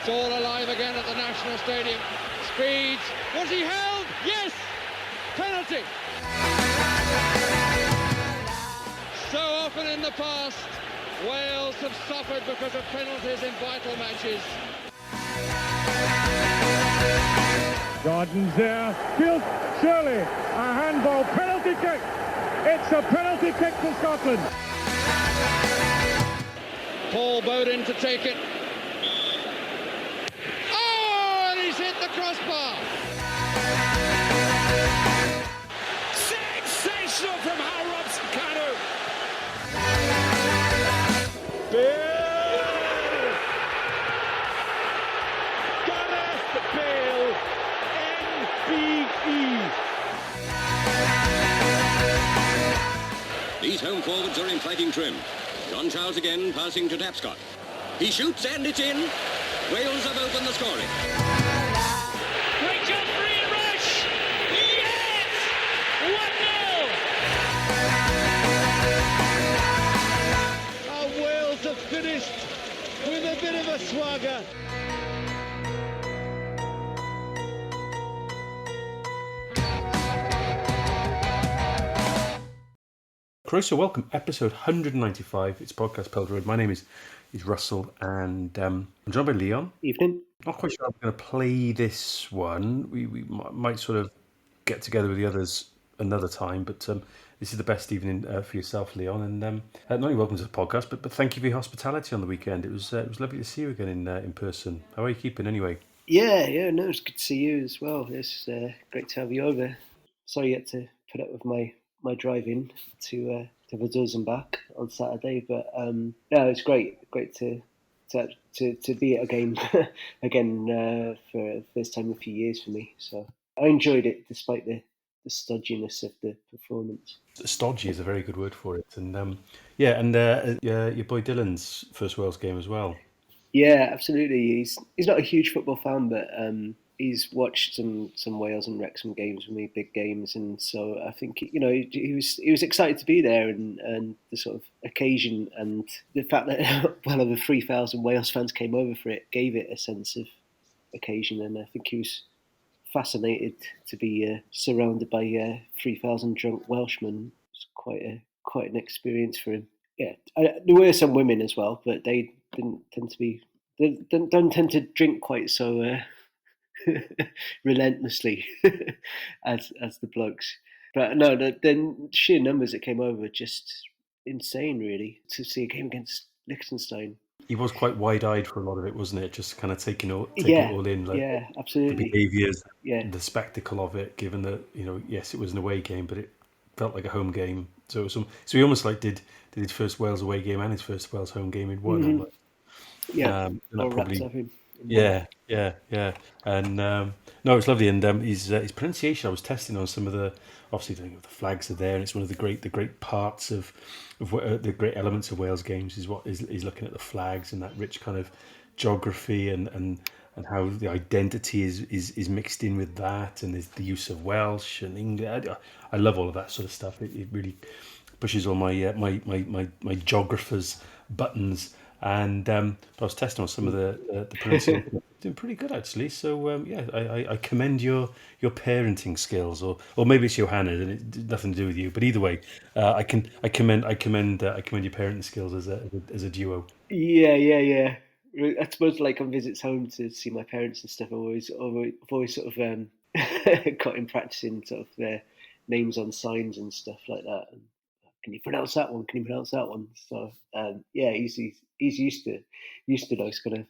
It's all alive again at the National Stadium. Speeds. Was he held? Yes! Penalty! So often in the past, Wales have suffered because of penalties in vital matches. Gordon's there. Field, surely a handball. Penalty kick. It's a penalty kick for Scotland. Paul Bowden to take it. Oh, and he's hit the crossbar. Sensational from Hal Robson-Kanu. Bill! Gareth Bale, NBE. These home forwards are in fighting trim. John Charles again passing to Tapscott. He shoots and it's in. Wales have opened the scoring. Great job, free rush! Yes! 1-0! And Wales have finished with a bit of a swagger. Croeso, welcome, episode 195. It's podcast Pêl-droed. My name is Russell, and I'm joined by Leon. Evening. Not quite sure how we're going to play this one. We might sort of get together with the others another time, but this is the best evening for yourself, Leon. And not only welcome to the podcast, but thank you for your hospitality on the weekend. It was lovely to see you again in person. How are you keeping anyway? Yeah, no, it's good to see you as well. It's great to have you over. Sorry you had to put up with my driving to Vaduz and back on Saturday, but no, it's great to be at a game again for the first time in a few years for me. So I enjoyed it despite the stodginess of the performance. Stodgy is a very good word for it, and your boy Dylan's first Wales game as well. Yeah, absolutely. He's not a huge football fan, but he's watched some Wales and Wrexham games with me, big games, and so I think he was excited to be there, and the sort of occasion and the fact that well over 3,000 Wales fans came over for it gave it a sense of occasion, and I think he was fascinated to be surrounded by 3,000 drunk Welshmen. It's quite an experience for him. Yeah, there were some women as well, but they don't tend to drink quite so relentlessly as the blokes. But no, the sheer numbers that came over were just insane, really, to see a game against Liechtenstein. He was quite wide-eyed for a lot of it, wasn't it? Just kind of taking it all in, like absolutely. The behaviours, the spectacle of it. Given that yes, it was an away game, but it felt like a home game. So he almost like did his first Wales away game and his first Wales home game in one. Mm-hmm. And that probably. Yeah. And no, it's lovely. And his pronunciation, I was testing on some of the, obviously the flags are there, and it's one of the great parts of the great elements of Wales games is what is looking at the flags and that rich kind of geography and how the identity is mixed in with that, and there's the use of Welsh and English. I love all of that sort of stuff. It really pushes all my geographers buttons. And I was testing on some of the pronunciation, doing pretty good actually. So I commend your parenting skills, or maybe it's Johanna, and it nothing to do with you. But either way, I commend your parenting skills as a duo. Yeah. I suppose like on visits home to see my parents and stuff, I've always sort of got in practicing sort of their names on signs and stuff like that. And, can you pronounce that one? Can you pronounce that one? So he's used to those kind of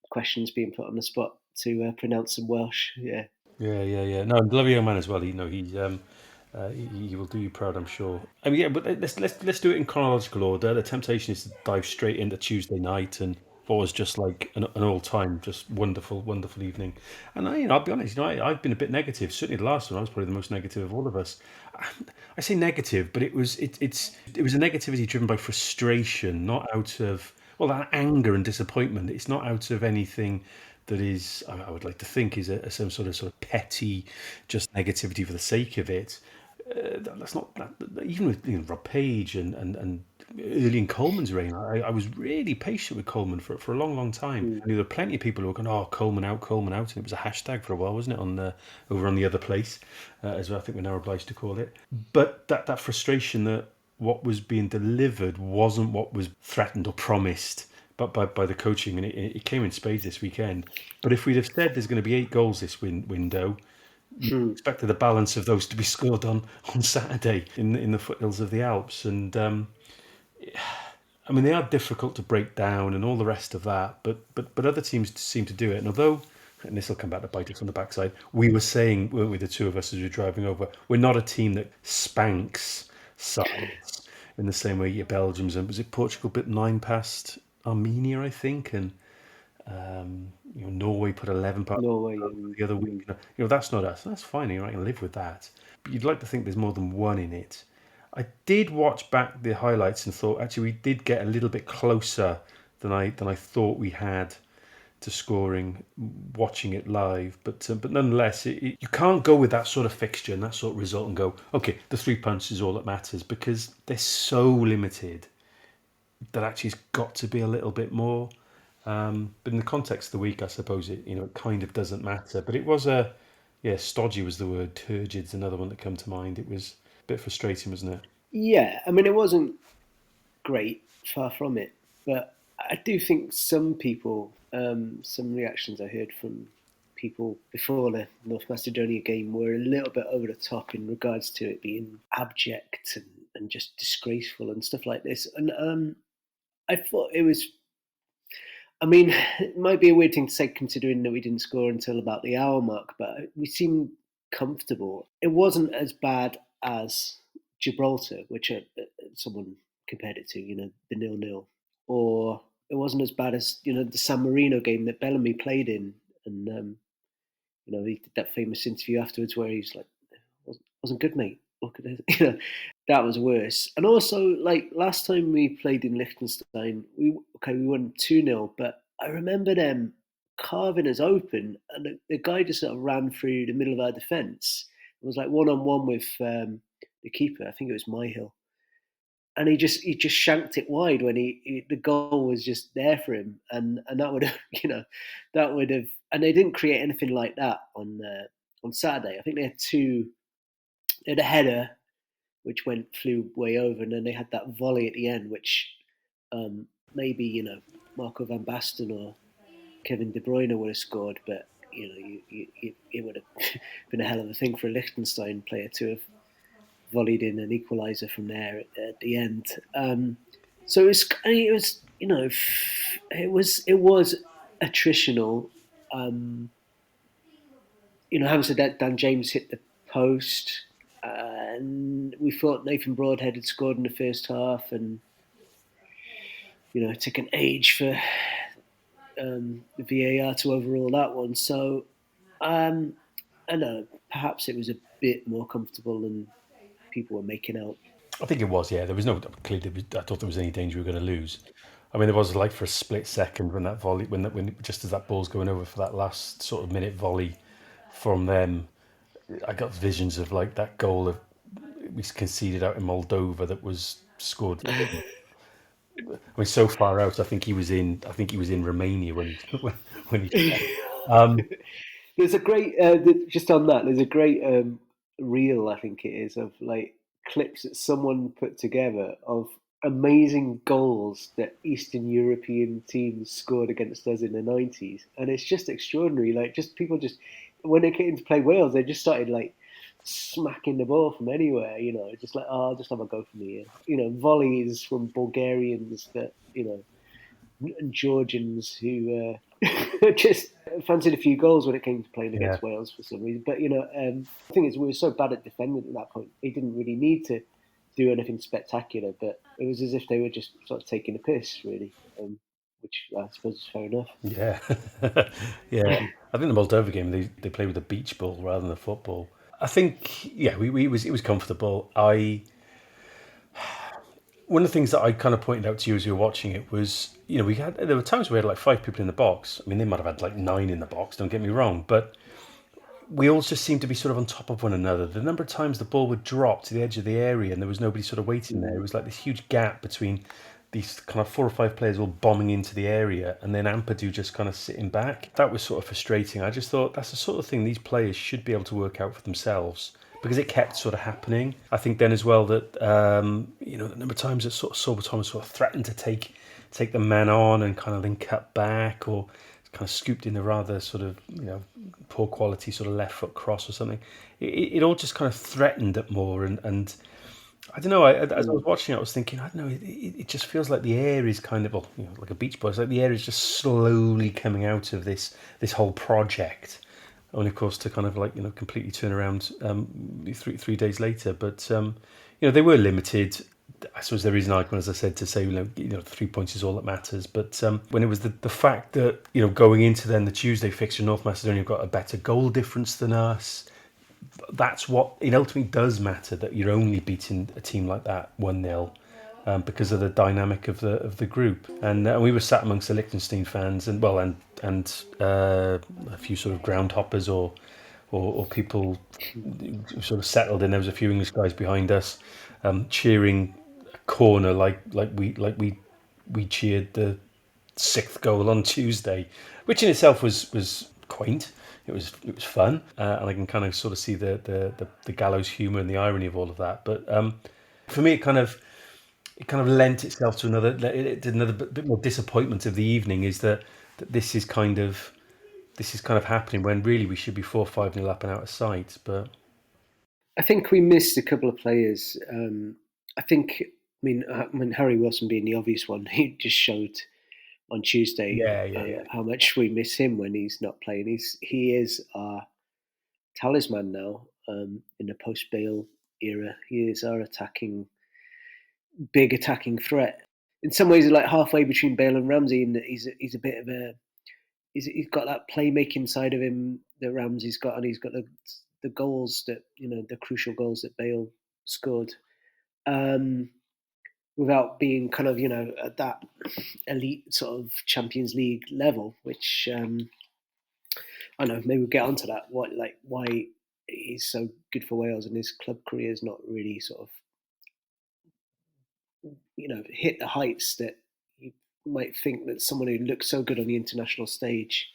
questions being put on the spot to pronounce some Welsh. Yeah. No, I'm a lovely young man as well. He will do you proud, I'm sure. I mean, but let's do it in chronological order. The temptation is to dive straight into Tuesday night and what was just like an all-time, just wonderful evening. And I'll be honest, I've been a bit negative. Certainly the last one, I was probably the most negative of all of us. I say negative, but it was a negativity driven by frustration, not out of that anger and disappointment. It's not out of anything that is, I would like to think, is some sort of petty, just negativity for the sake of it. that's not that, even with Rob Page and early in Coleman's reign. I was really patient with Coleman for a long time. And there were plenty of people who were going, "Oh, Coleman out," and it was a hashtag for a while, wasn't it? Over on the other place, as I think we're now obliged to call it. But that frustration that what was being delivered wasn't what was threatened or promised. But by the coaching, and it came in spades this weekend. But if we'd have said there's going to be 8 goals this window, you expected the balance of those to be scored on Saturday in the foothills of the Alps. And I mean, they are difficult to break down and all the rest of that. But other teams seem to do it. And although, and this will come back to bite us on the backside, we were saying, weren't we, the two of us as we were driving over, we're not a team that spanks sides in the same way your Belgiums and was it Portugal bit 9 past Armenia, I think, and Norway put 11 past Norway the other week. That's not us. That's fine. I can live with that. But you'd like to think there's more than one in it. I did watch back the highlights and thought actually we did get a little bit closer than I thought we had to scoring watching it live. But nonetheless, you can't go with that sort of fixture and that sort of result and go, okay, the 3 punts is all that matters, because they're so limited that actually it's got to be a little bit more. But in the context of the week, I suppose it kind of doesn't matter. But it was stodgy was the word. Turgid's another one that come to mind. It was a bit frustrating, wasn't it? Yeah, I mean, it wasn't great, far from it. But I do think some people, some reactions I heard from people before the North Macedonia game were a little bit over the top in regards to it being abject and just disgraceful and stuff like this. And I thought it was, I mean, it might be a weird thing to say considering that we didn't score until about the hour mark, but we seemed comfortable. It wasn't as bad as Gibraltar, which someone compared it to, the 0-0. Or it wasn't as bad as, the San Marino game that Bellamy played in. And, he did that famous interview afterwards where he's like, wasn't good, mate. Look at it. That was worse. And also, like last time we played in Liechtenstein, we won 2-0, but I remember them carving us open, and the guy just sort of ran through the middle of our defence. It was like 1-on-1 with the keeper. I think it was Myhill, and he just shanked it wide when the goal was just there for him, and that would have, and they didn't create anything like that on Saturday. I think they had a header which flew way over, and then they had that volley at the end, which maybe Marco van Basten or Kevin De Bruyne would have scored, but it would have been a hell of a thing for a Liechtenstein player to have volleyed in an equaliser from there at the end. So it was attritional. Having said that, Dan James hit the post, and we thought Nathan Broadhead had scored in the first half, and it took an age for the VAR to overrule that one. So I don't know, perhaps it was a bit more comfortable than people were making out. I think it was, yeah. There was no clearly. I thought there was any danger we were going to lose. I mean, there was like for a split second when that volley, when just as that ball's going over for that last sort of minute volley from them, I got visions of like that goal that we conceded out in Moldova that was scored. I mean, so far out. I think he was in Romania when he. There's a great just on that. There's a great reel, I think it is, of like clips that someone put together of amazing goals that Eastern European teams scored against us in the 90s, and it's just extraordinary. Like, just people just when they came to play Wales, they just started like smacking the ball from anywhere. Just like, I'll just have a go from here. Volleys from Bulgarians that and Georgians who just fancied a few goals when it came to playing against Wales for some reason. But the thing is, we were so bad at defending at that point. They didn't really need to do anything spectacular, but it was as if they were just sort of taking a piss, really, which I suppose is fair enough. Yeah, yeah. I think the Moldova game they played with a beach ball rather than a football. I think it was comfortable. One of the things that I kind of pointed out to you as you were watching it was, there were times where we had like 5 people in the box. I mean, they might have had like 9 in the box, don't get me wrong, but we all just seemed to be sort of on top of one another. The number of times the ball would drop to the edge of the area and there was nobody sort of waiting there. It was like this huge gap between these kind of 4 or 5 players all bombing into the area and then Ampadu just kind of sitting back. That was sort of frustrating. I just thought that's the sort of thing these players should be able to work out for themselves, because it kept sort of happening. I think then as well that, the number of times that sort of Cwpan sort of threatened to take the man on and kind of then cut back, or kind of scooped in a rather sort of, poor quality sort of left foot cross or something. It all just kind of threatened it more. And I don't know, as I was watching it, I was thinking, I don't know, it just feels like the air is kind of, like a beach ball. It's like the air is just slowly coming out of this whole project. Only, of course, to kind of like, completely turn around 3 days later. But, they were limited. I suppose there is an argument, as I said, to say, 3 points is all that matters. But when it was the fact that, going into then the Tuesday fixture, North Macedonia got a better goal difference than us, that's what it ultimately does matter, that you're only beating a team like that 1-0. Because of the dynamic of the group, and we were sat amongst the Liechtenstein fans, and a few sort of ground hoppers or people who sort of settled in. There was a few English guys behind us, cheering a corner like we cheered the 6th goal on Tuesday, which in itself was quaint. It was fun, and I can kind of sort of see the gallows humour and the irony of all of that. But for me, it kind of lent itself to another bit more disappointment of the evening, is that this is kind of happening when really we should be 4-5-0 up and out of sight. But I think we missed a couple of players. I mean, Harry Wilson being the obvious one, he just showed on Tuesday how much we miss him when he's not playing. He is our talisman now in the post-Bale era. He is our big attacking threat. In some ways, like halfway between Bale and Ramsey, and he's a bit of he's got that playmaking side of him that Ramsey's got, and he's got the goals that, the crucial goals that Bale scored, without being kind of, at that elite sort of Champions League level, which I don't know, maybe we'll get onto that. Why he's so good for Wales and his club career is not really sort of, hit the heights that you might think that someone who looks so good on the international stage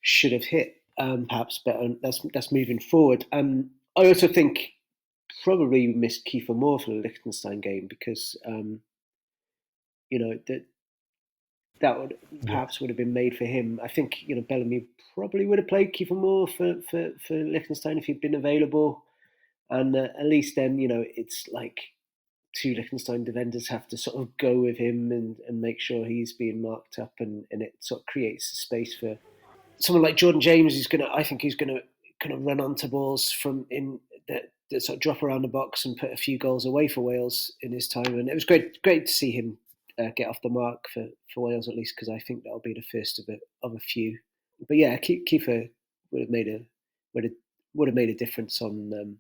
should have hit, perhaps. But that's moving forward. I also think probably we missed Kiefer Moore for the Liechtenstein game, because that would perhaps would have been made for him. I think Bellamy probably would have played Kiefer Moore for Liechtenstein if he'd been available, and at least then it's like 2 Liechtenstein defenders have to sort of go with him and make sure he's being marked up, and it sort of creates a space for someone like Jordan James, who's going to kind of run onto balls from in that sort of drop around the box and put a few goals away for Wales in his time. And it was great to see him get off the mark for Wales, at least, because I think that'll be the first of a few. But yeah, Kiefer would have made a difference on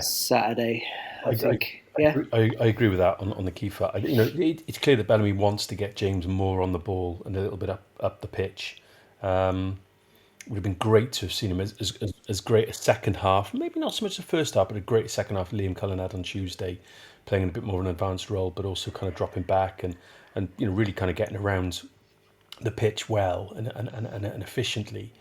Saturday. I think. I agree with that on the Kiefer. It's clear that Bellamy wants to get James more on the ball and a little bit up the pitch. Would have been great to have seen him as great a second half. Maybe not so much the first half, but a great second half Liam Cullen had on Tuesday, playing in a bit more of an advanced role, but also kind of dropping back and really kind of getting around the pitch well and efficiently.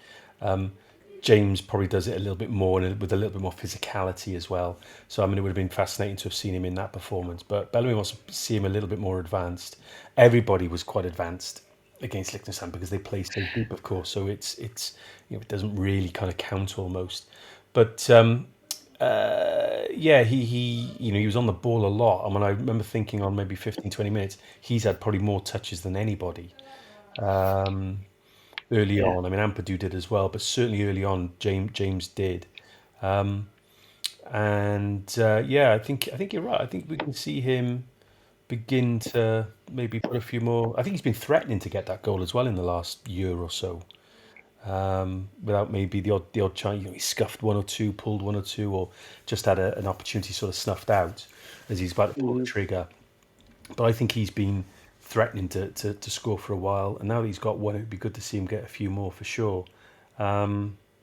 James probably does it a little bit more and with a little bit more physicality as well. So, it would have been fascinating to have seen him in that performance. But Bellamy wants to see him a little bit more advanced. Everybody was quite advanced against Liechtenstein because they play so deep, of course. So it doesn't really kind of count almost. But he was on the ball a lot. I remember thinking on maybe 15, 20 minutes, he's had probably more touches than anybody. Early on, Ampadu did as well, but certainly early on, James did, I think you're right. I think we can see him begin to maybe put a few more. I think he's been threatening to get that goal as well in the last year or so, without maybe the odd chance. He scuffed one or two, pulled one or two, or just had an opportunity sort of snuffed out as he's about to pull the trigger. But I think he's been threatening to score for a while, and now that he's got one, it'd be good to see him get a few more for sure.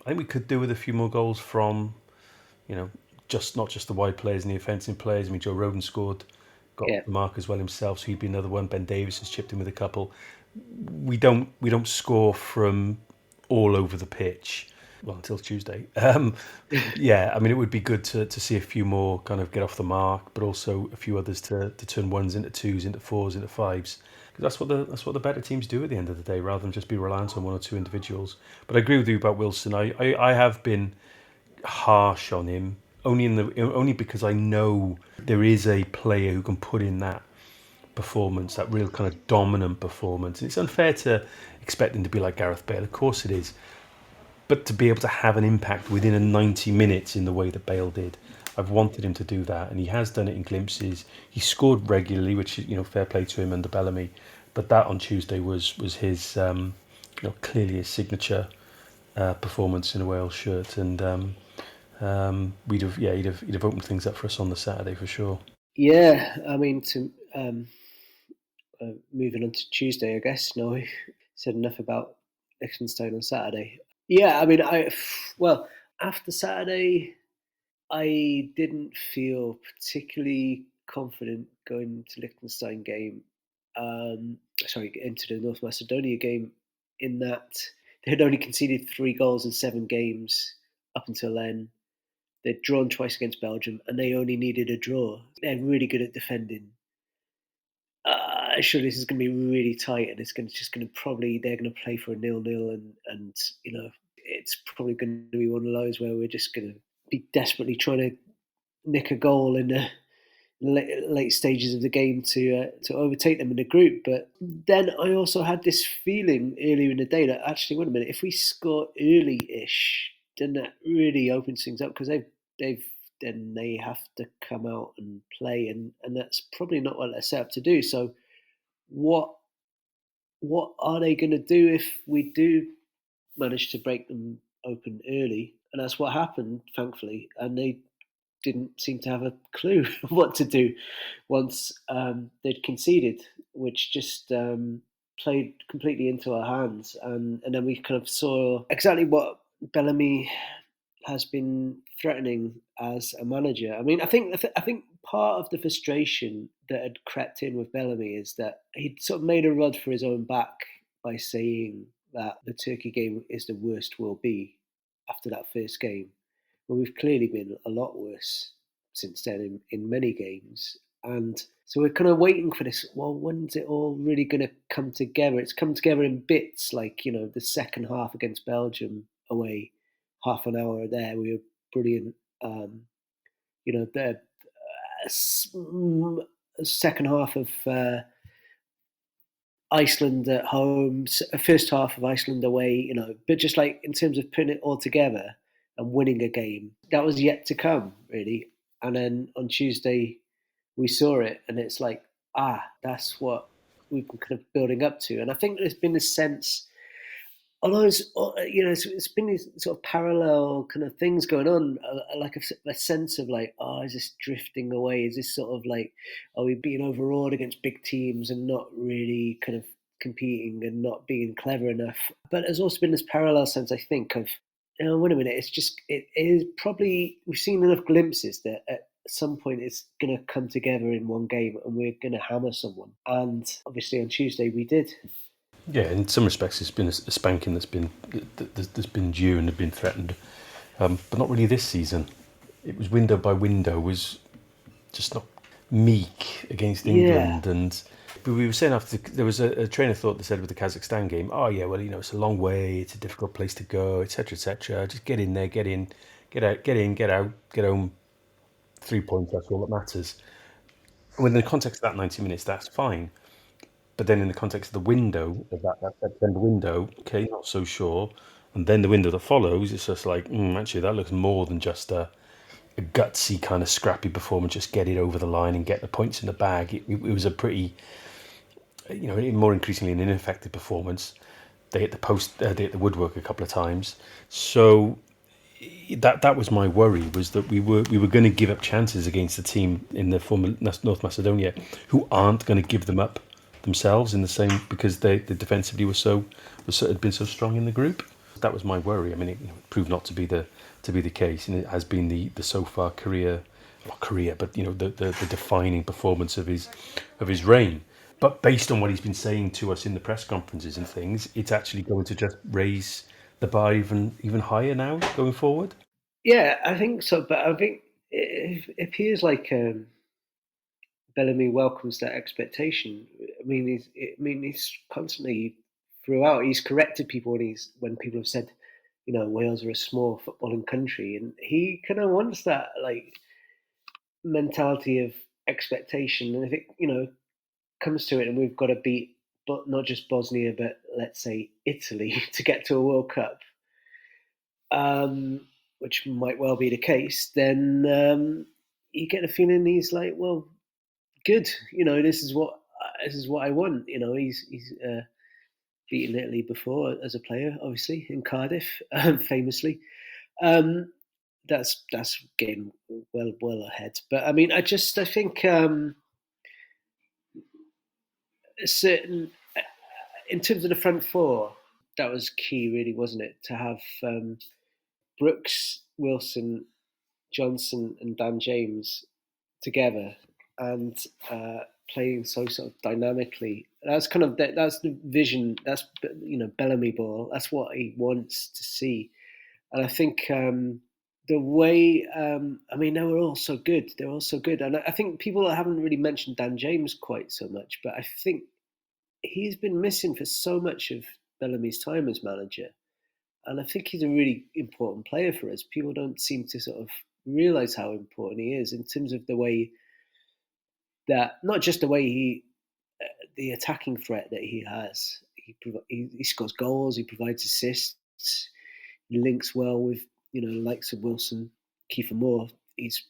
I think we could do with a few more goals from, not just the wide players and the offensive players. I mean, Joe Roden got the mark as well himself, so he'd be another one. Ben Davies has chipped in with a couple. We don't score from all over the pitch. Well, until Tuesday. Yeah, I mean, it would be good to see a few more kind of get off the mark, but also a few others to turn ones into twos, into fours, into fives. Because that's what the better teams do at the end of the day, rather than just be reliant on one or two individuals. But I agree with you about Wilson. I have been harsh on him only because I know there is a player who can put in that performance, that real kind of dominant performance. And it's unfair to expect him to be like Gareth Bale. Of course it is. But to be able to have an impact within a 90 minutes in the way that Bale did, I've wanted him to do that, and he has done it in glimpses. He scored regularly, which is, fair play to him under Bellamy. But that on Tuesday was his, clearly his signature performance in a Wales shirt, and he'd have opened things up for us on the Saturday for sure. Yeah, I mean, moving on to Tuesday, I guess. No, we said enough about Liechtenstein on Saturday. Yeah, I mean, after Saturday, I didn't feel particularly confident going to Liechtenstein game. Into the North Macedonia game, in that they had only conceded 3 goals in 7 games up until then. They'd drawn twice against Belgium, and they only needed a draw. They're really good at defending. Surely this is going to be really tight, and they're going to play for a 0-0, and it's probably going to be one of those where we're just going to be desperately trying to nick a goal in the late stages of the game to overtake them in the group. But then I also had this feeling earlier in the day that actually, wait a minute, if we score early-ish, then that really opens things up, because they have to come out and play, and that's probably not what they're set up to do. So what are they going to do if we do manage to break them open early? And that's what happened, thankfully, and they didn't seem to have a clue what to do once they'd conceded, which just played completely into our hands. And then we kind of saw exactly what Bellamy has been threatening as a manager. I mean, I think part of the frustration that had crept in with Bellamy is that he'd sort of made a rod for his own back by saying that the Turkey game is the worst we'll be after that first game. Well, we've clearly been a lot worse since then in many games. And so we're kind of waiting for this, well, when's it all really going to come together? It's come together in bits, like, the second half against Belgium away, half an hour there, we were brilliant. The second half of Iceland at home, first half of Iceland away, but just like in terms of putting it all together and winning a game, that was yet to come, really. And then on Tuesday, we saw it, and it's like, that's what we've been kind of building up to. And I think there's been this sense, although it's been these sort of parallel kind of things going on, like a sense of like, is this drifting away? Is this sort of like, are we being overawed against big teams and not really kind of competing and not being clever enough? But there's also been this parallel sense, I think, of, wait a minute, it is probably, we've seen enough glimpses that at some point it's going to come together in one game and we're going to hammer someone. And obviously on Tuesday we did. Yeah, in some respects, it's been a spanking that's been due and had been threatened, but not really this season. It was window by window, was just not meek against England, and we were saying after there was a train of thought that said with the Kazakhstan game, it's a long way, it's a difficult place to go, etc., etc. Just get in there, get out, get home. 3 points, that's all that matters. When in the context of that 90 minutes, that's fine. But then in the context of the window, of that September window, okay, not so sure. And then the window that follows, it's just like, actually, that looks more than just a gutsy kind of scrappy performance, just get it over the line and get the points in the bag. It was a pretty, more increasingly an ineffective performance. They hit the post, they hit the woodwork a couple of times. So that was my worry, was that we were going to give up chances against a team in the former North Macedonia who aren't going to give them up themselves in the same, because they defensively had been so strong in the group. was my worry. I mean, it proved not to be the case, and it has been the so far not career, but the defining performance of his reign. But based on what he's been saying to us in the press conferences and things, it's actually going to just raise the bar even higher now going forward. Yeah, I think so. But I think it appears like Bellamy welcomes that expectation. I mean, he's constantly throughout. He's corrected people when people have said, Wales are a small footballing country, and he kind of wants that like mentality of expectation. And I think comes to it, and we've got to beat, but not just Bosnia, but let's say Italy to get to a World Cup, which might well be the case. Then you get a feeling he's like, well, good. This is what I want. He's beaten Italy before as a player, obviously in Cardiff, famously. That's getting well ahead. But I mean, I think certain in terms of the front four, that was key, really, wasn't it? To have Brooks, Wilson, Johnson, and Dan James together and playing so sort of dynamically. That's kind of that's the vision. That's Bellamy ball. That's what he wants to see. And I think the way they were all so good. They were all so good. And I think people haven't really mentioned Dan James quite so much, but I think he's been missing for so much of Bellamy's time as manager. And I think he's a really important player for us. People don't seem to sort of realise how important he is in terms of the way that, not just the way the attacking threat that he has. He scores goals, he provides assists, he links well with, the likes of Wilson, Kiefer Moore. He's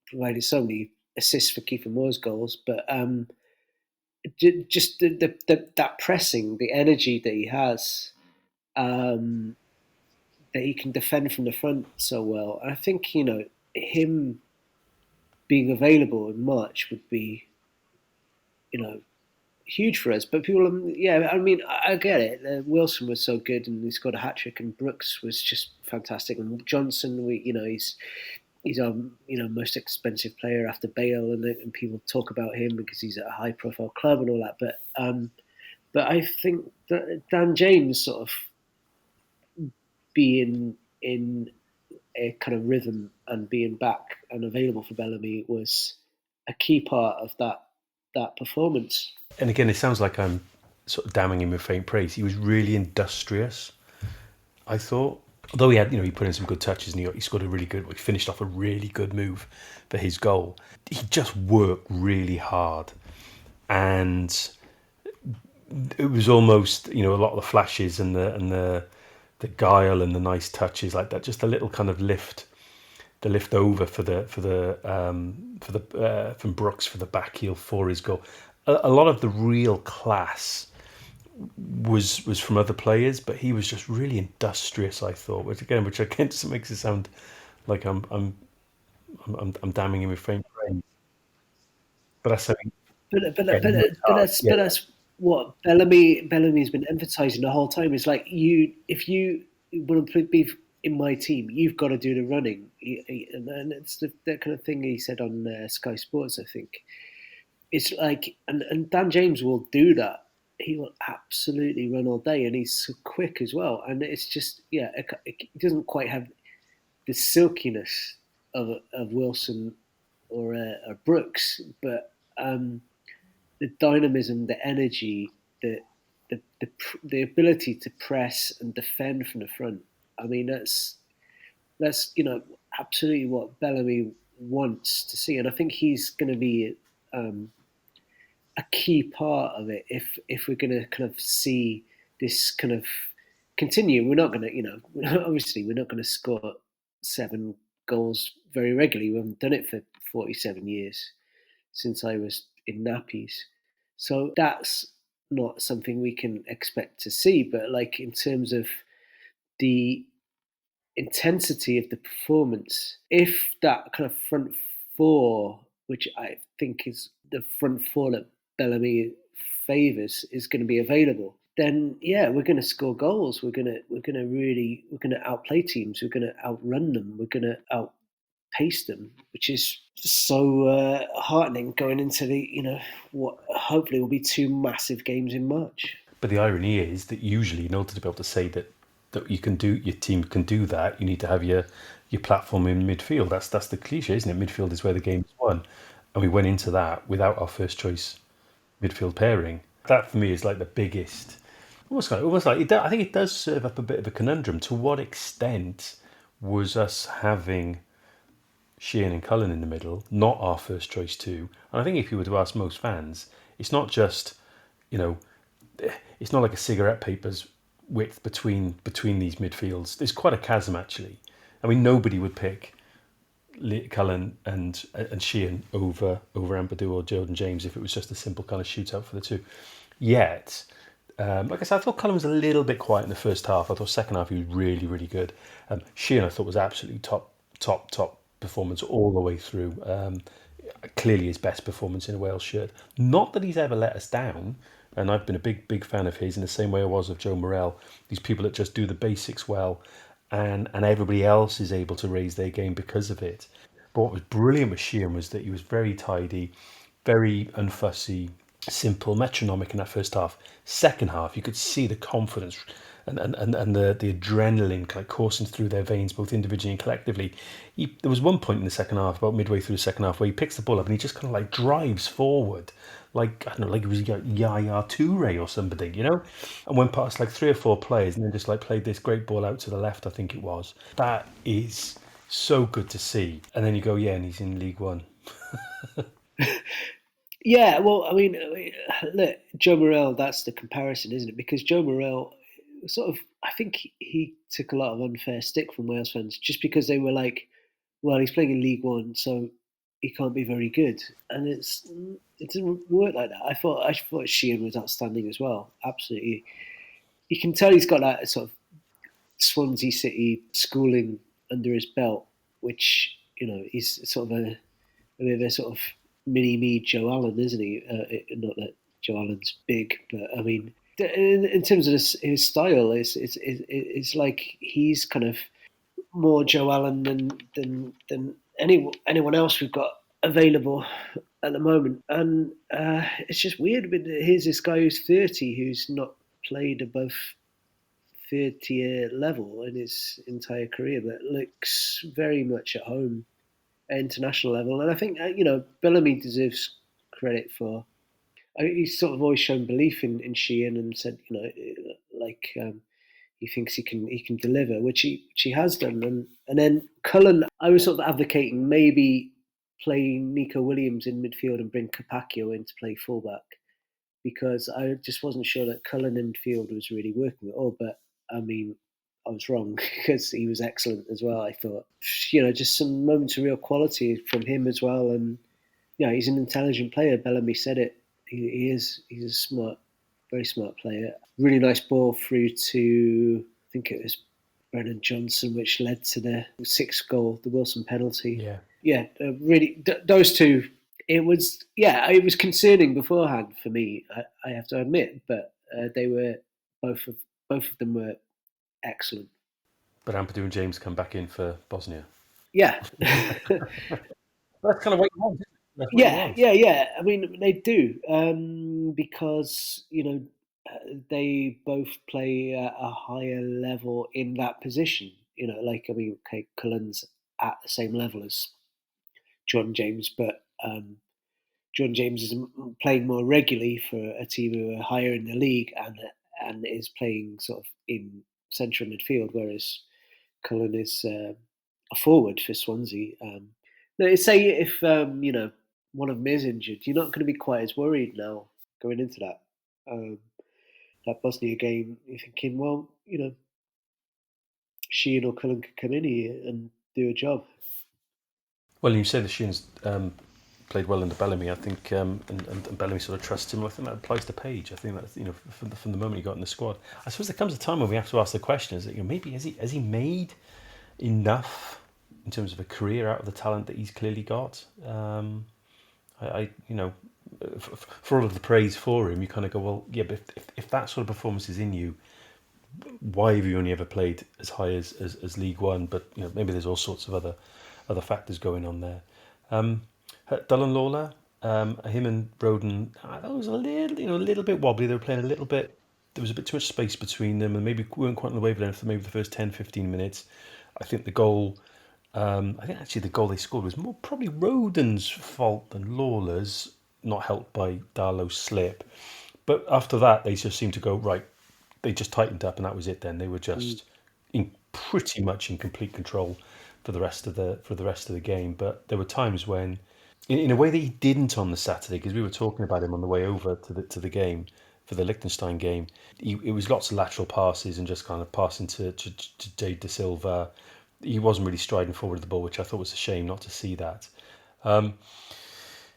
provided so many assists for Kiefer Moore's goals, but just that pressing, the energy that he has, that he can defend from the front so well. And I think, him being available in March would be, huge for us. But people, I get it. Wilson was so good and he scored a hat-trick, and Brooks was just fantastic. And Johnson, he's our most expensive player after Bale, and people talk about him because he's at a high-profile club and all that. But I think that Dan James sort of being in a kind of rhythm and being back and available for Bellamy was a key part of that performance. And again, it sounds like I'm sort of damning him with faint praise. He was really industrious, I thought. Although he put in some good touches and he scored he finished off a really good move for his goal. He just worked really hard, and it was almost a lot of the flashes and the guile and the nice touches like that. Just a little kind of lift over from Brooks for the back heel for his goal. A lot of the real class was from other players, but he was just really industrious, I thought, which again just makes it sound like I'm damning him with faint praise. But that's something. But that's what Bellamy's been emphasising the whole time. Is like if you want to be in my team, you've got to do the running, and it's that kind of thing he said on Sky Sports, I think. It's like, and Dan James will do that. He will absolutely run all day, and he's so quick as well. And it's just, it doesn't quite have the silkiness of Wilson or Brooks, but the dynamism, the energy, the ability to press and defend from the front. I mean, that's absolutely what Bellamy wants to see, and I think he's going to be a key part of it if we're going to kind of see this kind of continue. We're not going to, obviously, we're not going to score 7 goals very regularly. We haven't done it for 47 years since I was in nappies, so that's not something we can expect to see. But like in terms of the intensity of the performance, if that kind of front four, which I think is the front four that Bellamy favours, is going to be available, then we're going to score goals. We're going to outplay teams. We're going to outrun them. We're going to outpace them, which is so heartening going into the what hopefully will be 2 massive games in March. But the irony is that usually, in order to be able to say that your team can do that, you need to have your platform in midfield. That's the cliche, isn't it? Midfield is where the game's won, and we went into that without our first choice midfield pairing. That for me is like the biggest. Almost like I think it does serve up a bit of a conundrum. To what extent was us having Sheehan and Cullen in the middle not our first choice too? And I think if you were to ask most fans, it's not just, it's not like a cigarette paper's width between these midfields. There's quite a chasm actually. I mean, nobody would pick Cullen and Sheehan over Ampadu or Jordan James if it was just a simple kind of shootout for the two. Yet, like I said, I thought Cullen was a little bit quiet in the first half. I thought second half he was really, really good. Sheehan I thought was absolutely top performance all the way through. Clearly his best performance in a Wales shirt. Not that he's ever let us down, and I've been a big fan of his in the same way I was of Joe Morrell. These people that just do the basics well, and everybody else is able to raise their game because of it. But what was brilliant with Sheehan was that he was very tidy, very unfussy, simple, metronomic in that first half. Second half, you could see the confidence and the adrenaline kind of coursing through their veins, both individually and collectively. There was one point in the second half, about midway through the second half, where he picks the ball up and he just kind of like drives forward, like I don't know, like it was Yaya Toure or somebody, and went past like 3 or 4 players and then just like played this great ball out to the left, I think it was. That is so good to see. And then you go, and he's in League One. Yeah, well, I mean, look, Joe Morrell, that's the comparison, isn't it? Because Joe Morrell, I think he took a lot of unfair stick from Wales fans just because they were like, well, he's playing in League One, so he can't be very good. And it didn't work like that. I thought Sheehan was outstanding as well. Absolutely. You can tell he's got that sort of Swansea City schooling under his belt, which, he's sort of a bit of a sort of mini-me Joe Allen, isn't he? Not that Joe Allen's big, but I mean, in terms of his style, it's like he's kind of more Joe Allen than anyone else we've got available at the moment. And it's just weird. But here's this guy who's 30 who's not played above 30-year level in his entire career, but looks very much at home at international level. And I think Bellamy deserves credit for. He's sort of always shown belief in Sheehan and said, he thinks he can deliver, which he has done. And then Cullen, I was sort of advocating maybe play Nico Williams in midfield and bring Capaccio in to play fullback, because I just wasn't sure that Cullen in midfield was really working at all. But I mean, I was wrong because he was excellent as well. I thought, just some moments of real quality from him as well. And he's an intelligent player. Bellamy said it. He's a very smart player. Really nice ball through to, I think it was Brennan Johnson, which led to the 6th goal, the Wilson penalty. Yeah, really, those two. It was concerning beforehand for me, I have to admit, but they were both of them were excellent. But Ampadu and James come back in for Bosnia. Yeah. That's kind of what you want, isn't it? Yeah. I mean, they do, because they both play at a higher level in that position. Cullen's at the same level as Jordan James, but Jordan James is playing more regularly for a team who are higher in the league and is playing sort of in central midfield, whereas Cullen is a forward for Swansea. Say if one of them is injured, you're not going to be quite as worried now going into that Bosnia game. You're thinking, well, Sheehan or Cullen could come in here and do a job. Well, you say that Sheehan's played well under Bellamy, I think, and Bellamy sort of trusts him. I think that applies to Page. I think that's from the moment he got in the squad. I suppose there comes a time when we have to ask the question: is that maybe has he made enough in terms of a career out of the talent that he's clearly got? for all of the praise for him, you kind of go, well, yeah, but if that sort of performance is in you, why have you only ever played as high as League One? But maybe there's all sorts of other factors going on there. Dylan Lawler, him and Roden, that was a little bit wobbly. They were playing a little bit. There was a bit too much space between them, and maybe weren't quite on the wavelength for maybe the first 10, 15 minutes. I think the goal. I think actually the goal they scored was more probably Roden's fault than Lawler's, not helped by Darlow's slip. But after that, they just seemed to go right. They just tightened up, and that was it. Then they were just pretty much in complete control for the rest of the game. But there were times when, in a way that he didn't on the Saturday, because we were talking about him on the way over to the game for the Liechtenstein game. It was lots of lateral passes and just kind of passing to Jade Da Silva. He wasn't really striding forward with the ball, which I thought was a shame not to see that.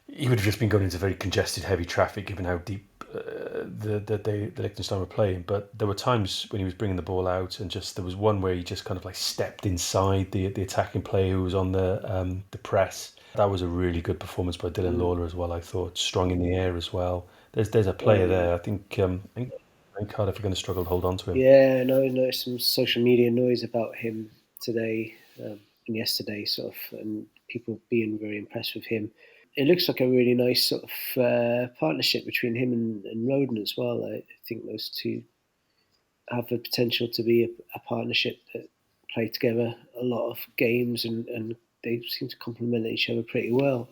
He would have just been going into very congested, heavy traffic, given how deep the Liechtenstein were playing. But there were times when he was bringing the ball out, and just there was one where he just kind of like stepped inside the attacking player who was on the press. That was a really good performance by Dylan Lawler as well. I thought strong in the air as well. There's a player there. I think Cardiff are going to struggle to hold on to him. Yeah, no, there's some social media noise about him today and yesterday, sort of, and people being very impressed with him. It looks like a really nice sort of partnership between him and Roden as well. I think those two have the potential to be a partnership that play together a lot of games, and they seem to complement each other pretty well.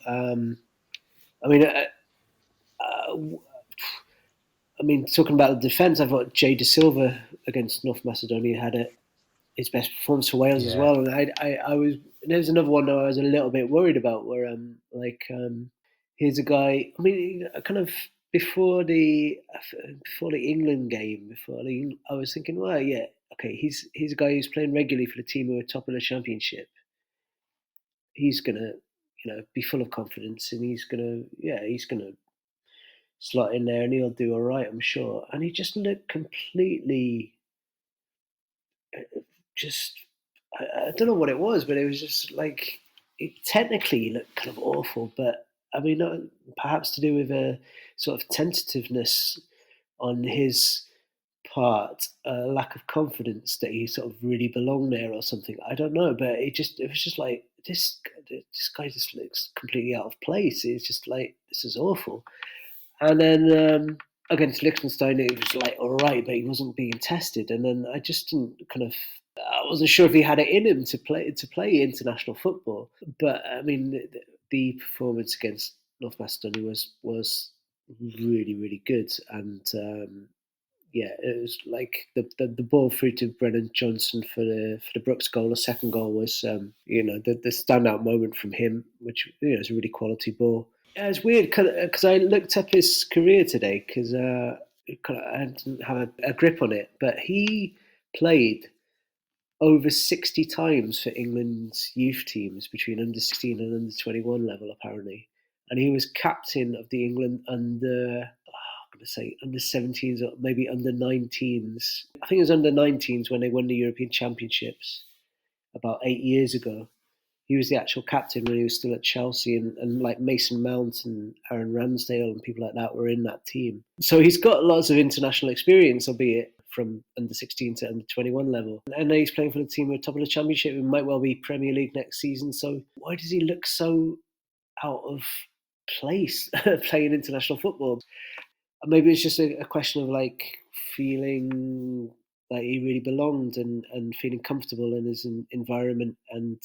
Talking about the defence, I thought Jade Da Silva against North Macedonia had his best performance for Wales as well, and I was. There's another one that I was a little bit worried about, where here's a guy. I mean, kind of before the England game, I was thinking, well, yeah, okay, he's a guy who's playing regularly for the team who are top of the championship. He's gonna, be full of confidence, and he's gonna slot in there, and he'll do all right, I'm sure. And he just looked completely. I don't know what it was, but it was just like it technically looked kind of awful. But I mean, perhaps to do with a sort of tentativeness on his part, a lack of confidence that he sort of really belonged there or something. I don't know, but it was just like this guy just looks completely out of place. It's just like, this is awful. And then against Liechtenstein, it was like all right, but he wasn't being tested. And then I just didn't I wasn't sure if he had it in him to play international football. But I mean, the performance against North Macedonia was really, really good. And it was like the ball through to Brennan Johnson for the Brooks goal. The second goal was the standout moment from him, which is a really quality ball. Yeah, it's weird because I looked up his career today because I didn't have a grip on it, but he played over 60 times for England's youth teams between under 16 and under 21 level, apparently. And he was captain of the England under 17s or maybe under 19s. I think it was under 19s when they won the European Championships about 8 years ago. He was the actual captain when he was still at Chelsea, and like Mason Mount and Aaron Ramsdale and people like that were in that team. So he's got lots of international experience, albeit from under 16 to under 21 level. And now he's playing for the team who are top of the championship and might well be Premier League next season. So why does he look so out of place playing international football? Maybe it's just a question of like feeling like he really belonged and feeling comfortable in his environment. And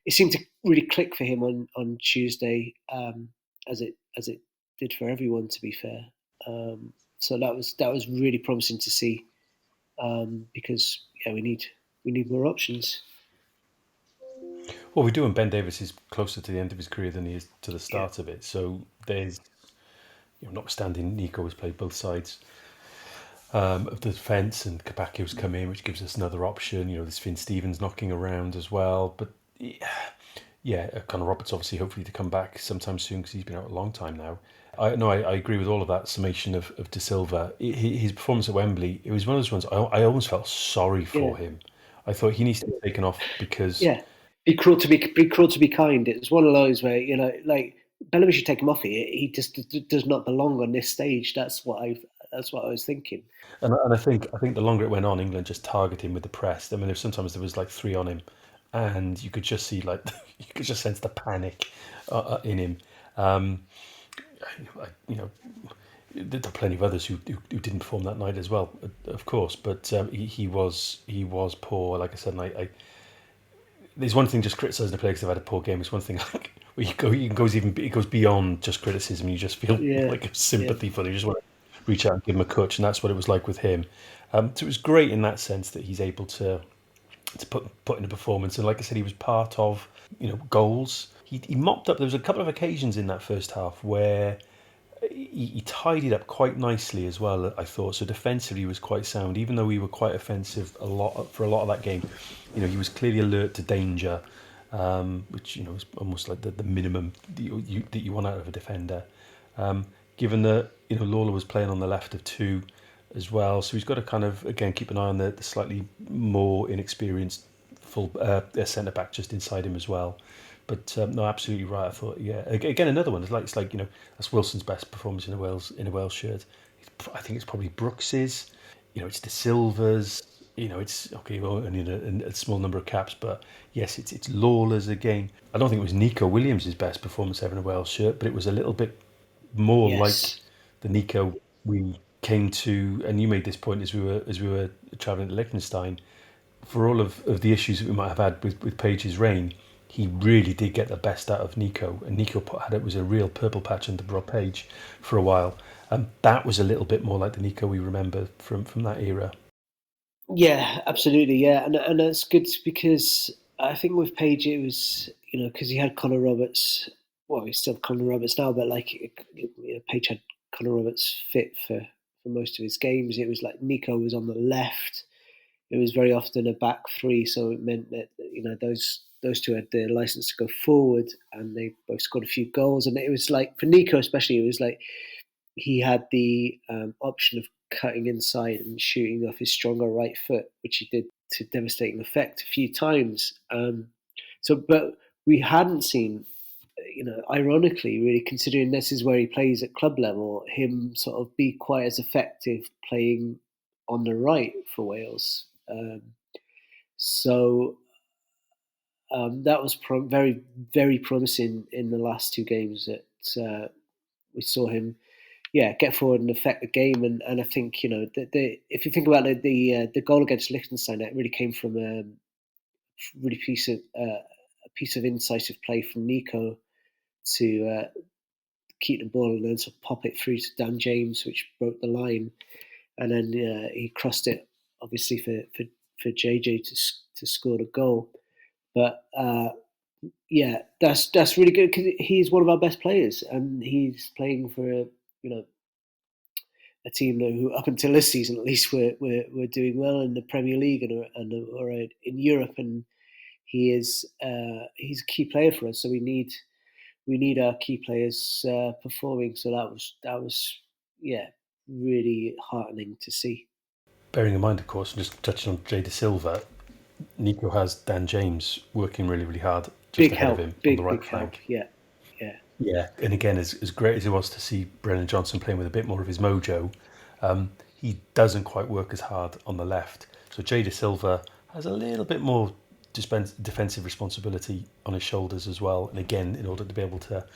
it seemed to really click for him on Tuesday, as it did for everyone, to be fair. So that was really promising to see, because we need more options. Well, we do, and Ben Davies is closer to the end of his career than he is to the start of it. So there's, notwithstanding Nico has played both sides of the defence, and Cwpan come in, which gives us another option. There's Finn Stevens knocking around as well. But Connor Roberts obviously hopefully to come back sometime soon, because he's been out a long time now. I agree with all of that summation of Da Silva. His performance at Wembley, it was one of those ones I almost felt sorry for him. I thought he needs to be taken off because be cruel to be kind. It was one of those where Bellamy should take him off here. He just does not belong on this stage. That's what I was thinking. And I think the longer it went on, England just targeted him with the press. I mean, sometimes there was like 3 on him, and you could just see you could just sense the panic in him. There are plenty of others who didn't perform that night as well, of course. But he was poor. Like I said, and there's one thing just criticising the players because they've had a poor game. It's one thing where it goes beyond just criticism. You just feel like a sympathy for them. You just want to reach out and give him a touch, and that's what it was like with him. So it was great in that sense that he's able to put in a performance. And like I said, he was part of goals. He mopped up. There was a couple of occasions in that first half where he tidied up quite nicely as well, I thought. So defensively he was quite sound, even though we were quite offensive for a lot of that game. He was clearly alert to danger, which is almost like the minimum that you want out of a defender. Given that Lawler was playing on the left of 2 as well, so he's got to kind of again keep an eye on the slightly more inexperienced full centre back just inside him as well. But no, absolutely right. I thought, again, another one. It's like that's Wilson's best performance in a Wales shirt. I think it's probably Brooks's. It's De Silva's. It's okay. Well, only in a small number of caps, but yes, it's Lawler's again. I don't think it was Nico Williams' best performance ever in a Wales shirt, but it was a little bit more like the Nico we came to. And you made this point as we were travelling to Liechtenstein. For all of the issues that we might have had with Page's reign, he really did get the best out of Nico, and Nico was a real purple patch under Rob Page for a while. And that was a little bit more like the Nico we remember from that era. Yeah, absolutely. Yeah, and that's good because I think with Page it was because he had Connor Roberts. Well, he's still Connor Roberts now, but Page had Connor Roberts fit for most of his games. It was like Nico was on the left. It was very often a back 3, so it meant that those two had the license to go forward, and they both scored a few goals. And it was like for Nico especially, it was like he had the option of cutting inside and shooting off his stronger right foot, which he did to devastating effect a few times. But we hadn't seen, ironically, really considering this is where he plays at club level, him sort of be quite as effective playing on the right for Wales. That was very, very promising in the last 2 games that we saw him, get forward and affect the game. And I think if you think about the goal against Liechtenstein, that really came from a piece of incisive play from Nico to keep the ball and then sort of pop it through to Dan James, which broke the line, and then he crossed it obviously for JJ to score the goal. But that's really good because he's one of our best players, and he's playing for a team who up until this season at least we're doing well in the Premier League and in Europe, and he's a key player for us. So we need our key players performing. So that was really heartening to see. Bearing in mind, of course, just touching on Jay De Silva, Nico has Dan James working really, really hard just ahead of him on the right flank. Yeah. And again, as great as it was to see Brennan Johnson playing with a bit more of his mojo, he doesn't quite work as hard on the left. So Jay De Silva has a little bit more defensive responsibility on his shoulders as well. And again, in order to be able to,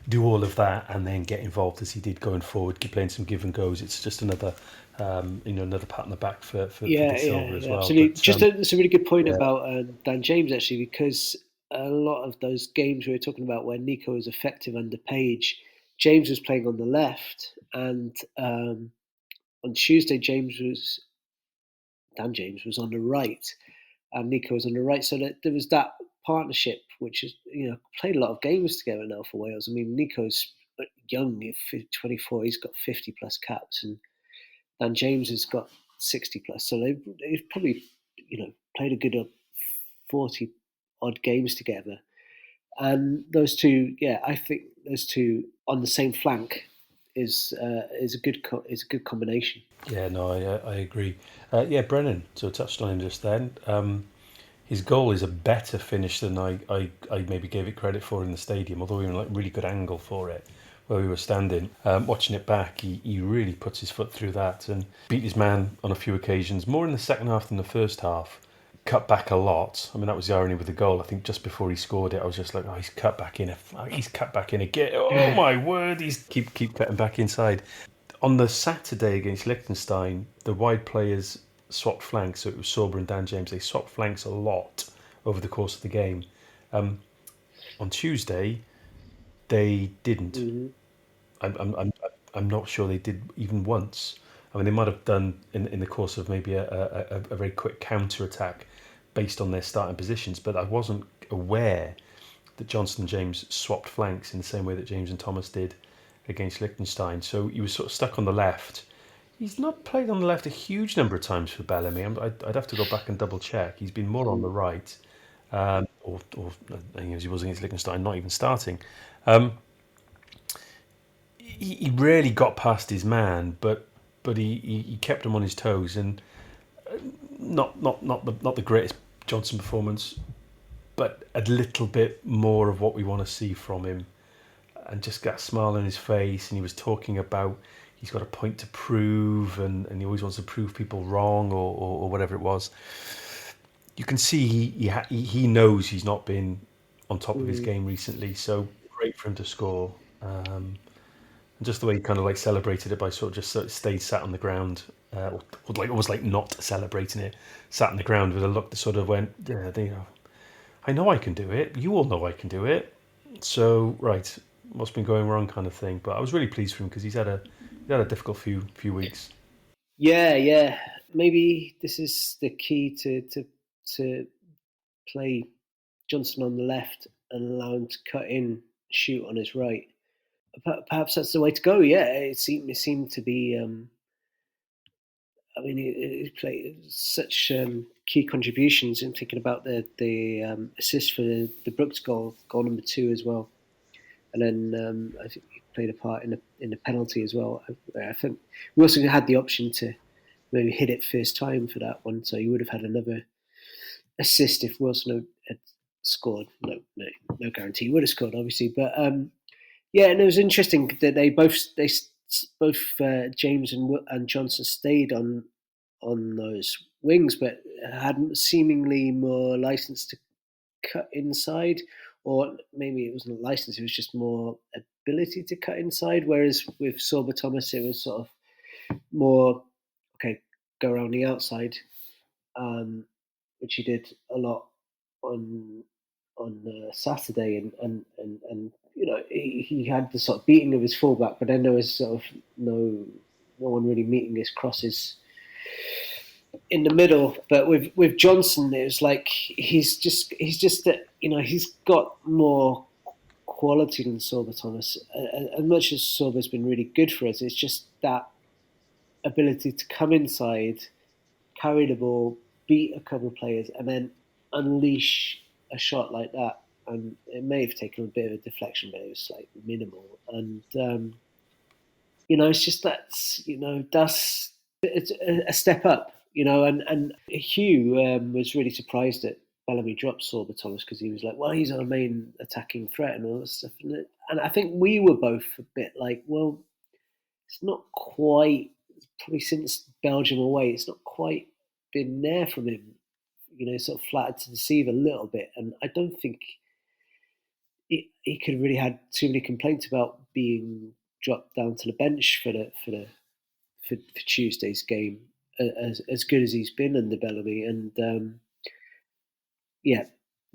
do all of that and then get involved as he did going forward, keep playing some give and goes. It's just another, another pat on the back for De Silva as well. Absolutely. But, it's a really good point about Dan James actually, because a lot of those games we were talking about where Nico was effective under Page, James was playing on the left, and on Tuesday Dan James was on the right, and Nico was on the right. So that there was that partnership, which is played a lot of games together now for Wales. I mean, Nico's young, 24, he's got 50 plus caps, and Dan James has got 60 plus. So they've probably played a good 40 odd games together. And those two, I think those two on the same flank is a good combination. Yeah, no, I agree. Brennan. So touched on him just then. his goal is a better finish than I maybe gave it credit for in the stadium, although we were like really good angle for it where we were standing. Watching it back, he really puts his foot through that and beat his man on a few occasions, more in the second half than the first half. Cut back a lot. I mean, that was the irony with the goal. I think just before he scored it, I was just like, oh, he's cut back in. He's cut back in again. Oh my word! He's keep cutting back inside. On the Saturday against Liechtenstein, the wide players swapped flanks. So it was Sorba and Dan James. They swapped flanks a lot over the course of the game. On Tuesday, they didn't. Mm-hmm. I'm not sure they did even once. I mean, they might have done in the course of maybe a very quick counter-attack based on their starting positions, but I wasn't aware that Johnson and James swapped flanks in the same way that James and Thomas did against Liechtenstein. So he was sort of stuck on the left. He's not played on the left a huge number of times for Bellamy. I'd have to go back and double-check. He's been more on the right, or as he was against Liechtenstein, not even starting. He rarely got past his man, but he kept him on his toes, and not the greatest Johnson performance, but a little bit more of what we want to see from him, and just got a smile on his face. And he was talking about he's got a point to prove, and he always wants to prove people wrong or whatever it was. You can see he knows he's not been on top of his game recently, so great for him to score. And just the way he kind of like celebrated it by sort of stayed sat on the ground, or like almost like not celebrating it, sat on the ground with a look that sort of went, yeah, I know I can do it. You all know I can do it. So right, what's been going wrong, kind of thing. But I was really pleased for him because he's had a difficult few weeks. Yeah. Maybe this is the key to play Johnson on the left and allow him to cut in, shoot on his right. Perhaps that's the way to go. Yeah, it seemed to be. I mean, he played such key contributions. I'm thinking about the assist for the Brooks goal number 2 as well, and then I think he played a part in the penalty as well. I think we also had the option to maybe hit it first time for that one, so you would have had another assist if Wilson had scored. No guarantee he would have scored, obviously, but. Yeah, and it was interesting that they both James and Johnson stayed on those wings, but had seemingly more license to cut inside, or maybe it wasn't license; it was just more ability to cut inside. Whereas with Sorba Thomas, it was sort of more go around the outside, which he did a lot on Saturday, and you know, he had the sort of beating of his fullback, but then there was sort of no one really meeting his crosses in the middle. But with Johnson, it was like he's just that, you know, he's got more quality than Sorba Thomas. As much as Sorba's been really good for us, it's just that ability to come inside, carry the ball, beat a couple of players, and then unleash a shot like that. And it may have taken a bit of a deflection, but it was like minimal. And you know, it's just that's it's a step up, you know. And Hugh was really surprised that Bellamy dropped Sorba Thomas because he was like, well, he's our main attacking threat and all that stuff. And I think we were both a bit like, well, it's not quite, probably since Belgium away, it's not quite been there from him. You know, sort of flattered to deceive a little bit, and I don't think he could have really had too many complaints about being dropped down to the bench for Tuesday's game, as good as he's been under Bellamy. And yeah,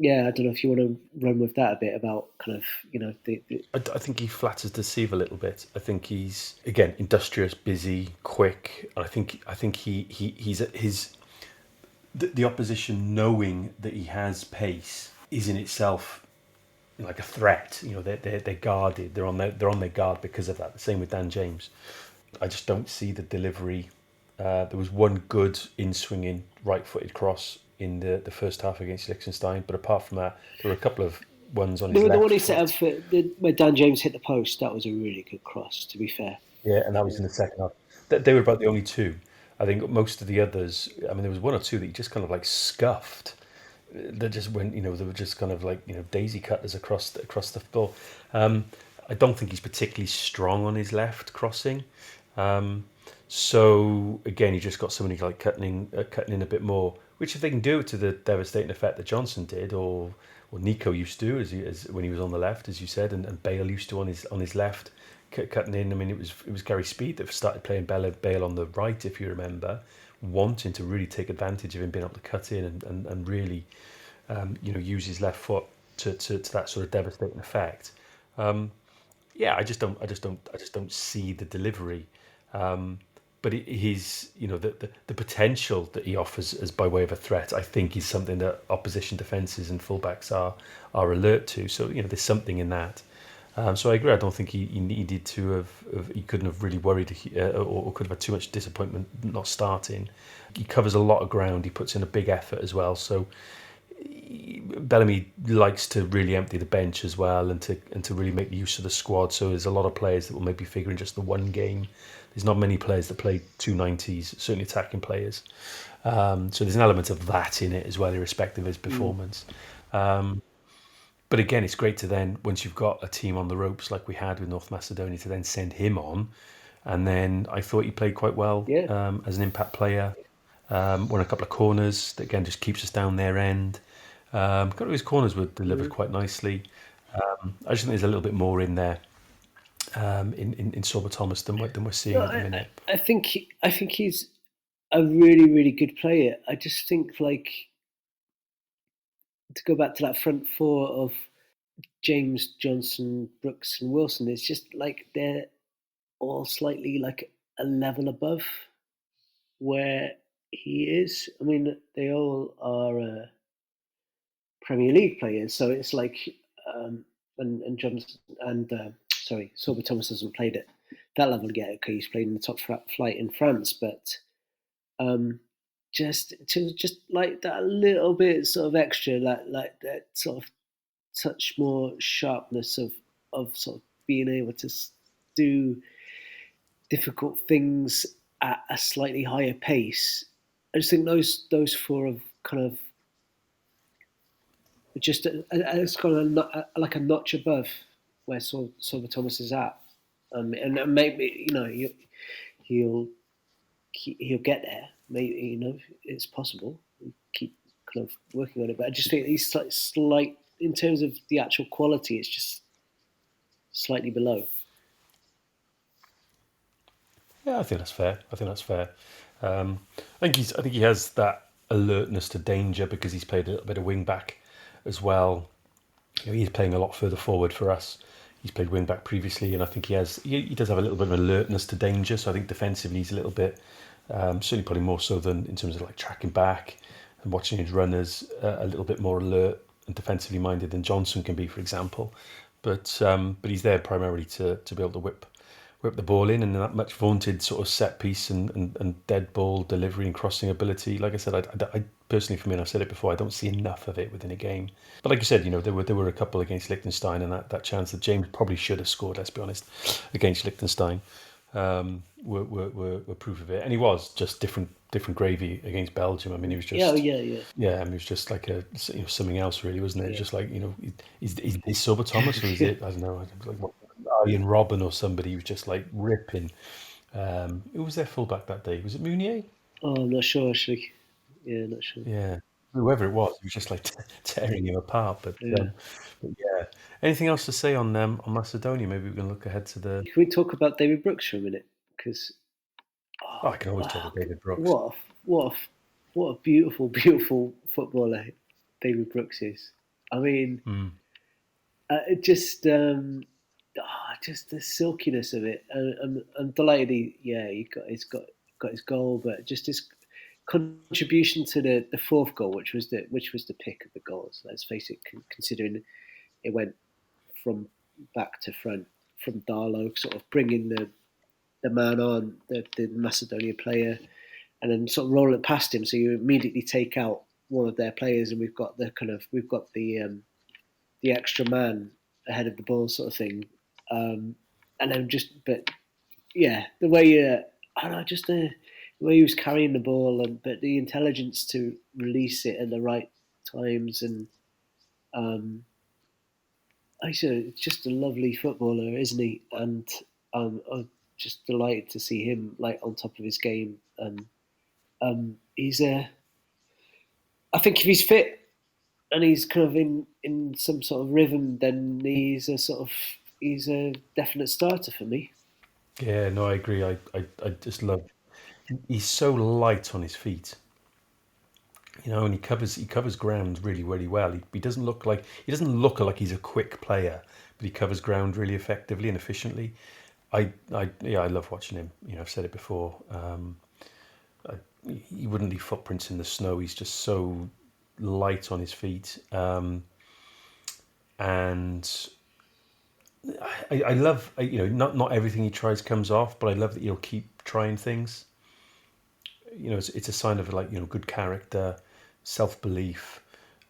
I don't know if you want to run with that a bit about kind of, you know, I think he flatters deceive a little bit. I think he's, again, industrious, busy, quick. I think he's at his. The opposition knowing that he has pace is in itself like a threat. You know, they're guarded. They're on their guard because of that. The same with Dan James. I just don't see the delivery. There was one good in-swinging right-footed cross in the first half against Liechtenstein, but apart from that, there were a couple of ones on his left. The one he set up for where Dan James hit the post, that was a really good cross, to be fair. Yeah, and that was in the second half. They were about the only two. I think most of the others, I mean, there was one or two that he just kind of like scuffed. They just went, they were just kind of like, daisy cutters across the ball. I don't think he's particularly strong on his left crossing. So again, you just got somebody like cutting in a bit more, which if they can do it to the devastating effect that Johnson did, or Nico used to, as when he was on the left, as you said, and Bale used to on his left, cutting in. I mean, it was Gary Speed that started playing Bale on the right, if you remember, wanting to really take advantage of him being able to cut in and really, use his left foot to that sort of devastating effect. I just don't see the delivery. But he's, the potential that he offers as by way of a threat, I think, is something that opposition defences and fullbacks are alert to. So there's something in that. So I agree. I don't think he needed to have he couldn't have really worried or could have had too much disappointment not starting. He covers a lot of ground. He puts in a big effort as well. So Bellamy likes to really empty the bench as well, and to really make use of the squad. So there's a lot of players that will maybe figure in just the one game. There's not many players that play 290s, certainly attacking players. So there's an element of that in it as well, irrespective of his performance. But again, it's great to then, once you've got a team on the ropes like we had with North Macedonia, to then send him on. And then I thought he played quite well as an impact player. Won a couple of corners that again just keeps us down their end. A couple of his corners were delivered quite nicely. I just think there's a little bit more in there in Sorba Thomas than we're seeing at the minute. I think he's a really, really good player. I just think, like, to go back to that front four of James, Johnson, Brooks and Wilson, it's just like they're all slightly like a level above where he is. I mean, they all are Premier League players, so it's like and Johnson and Sorba Thomas hasn't played at that level yet because he's played in the top flight in France, but just like that little bit sort of extra, like that sort of touch more sharpness of sort of being able to do difficult things at a slightly higher pace. I just think those four have kind of just it's kind of like a notch above where Sorba Thomas is at, and maybe he'll get there. Maybe it's possible. We keep kind of working on it, but I just think he's slight in terms of the actual quality. It's just slightly below. Yeah, I think that's fair. I think he has that alertness to danger because he's played a little bit of wing back as well. He's playing a lot further forward for us. He's played wing back previously, and I think he does have a little bit of alertness to danger. So I think defensively he's a little bit, certainly probably more so than in terms of like tracking back and watching his runners, a little bit more alert and defensively minded than Johnson can be, for example. But he's there primarily to be able to whip the ball in, and that much vaunted sort of set piece and dead ball delivery and crossing ability. Like I said, I personally, for me, and I've said it before, I don't see enough of it within a game. But like you said, there were a couple against Liechtenstein, and that chance that James probably should have scored, let's be honest, against Liechtenstein, were proof of it. And he was just different gravy against Belgium. I mean, he was just I mean, he was just like something else, really, wasn't it? Just like is Sorba Thomas, or is it? I don't know. Like what? Ian Robin or somebody was just like ripping. Who was their fullback that day? Was it Mounier? Oh, I'm not sure actually. Yeah, not sure. Yeah, whoever it was just like tearing him apart. But yeah. Anything else to say on Macedonia? Maybe we can look ahead to the. Can we talk about David Brooks for a minute? Because I can always talk about David Brooks. What a beautiful, beautiful footballer David Brooks is. I mean, just the silkiness of it. I'm delighted he got his goal, but just his contribution to the fourth goal, which was the pick of the goals. Let's face it, considering it went from back to front from Darlow, sort of bringing the man on, the Macedonia player, and then sort of rolling it past him. So you immediately take out one of their players, and we've got the extra man ahead of the ball, sort of thing. And then the way I don't know, just the way he was carrying the ball, but the intelligence to release it at the right times, and he's just a lovely footballer, isn't he? And I'm just delighted to see him on top of his game. I think if he's fit and he's kind of in some sort of rhythm, then he's a definite starter for me. Yeah, no, I agree. I just love. He's so light on his feet, and he covers ground really, really well. He doesn't look like he's a quick player, but he covers ground really effectively and efficiently. I love watching him. I've said it before. He wouldn't leave footprints in the snow. He's just so light on his feet, and I love, not everything he tries comes off, but I love that he'll keep trying things. It's a sign of good character, self-belief,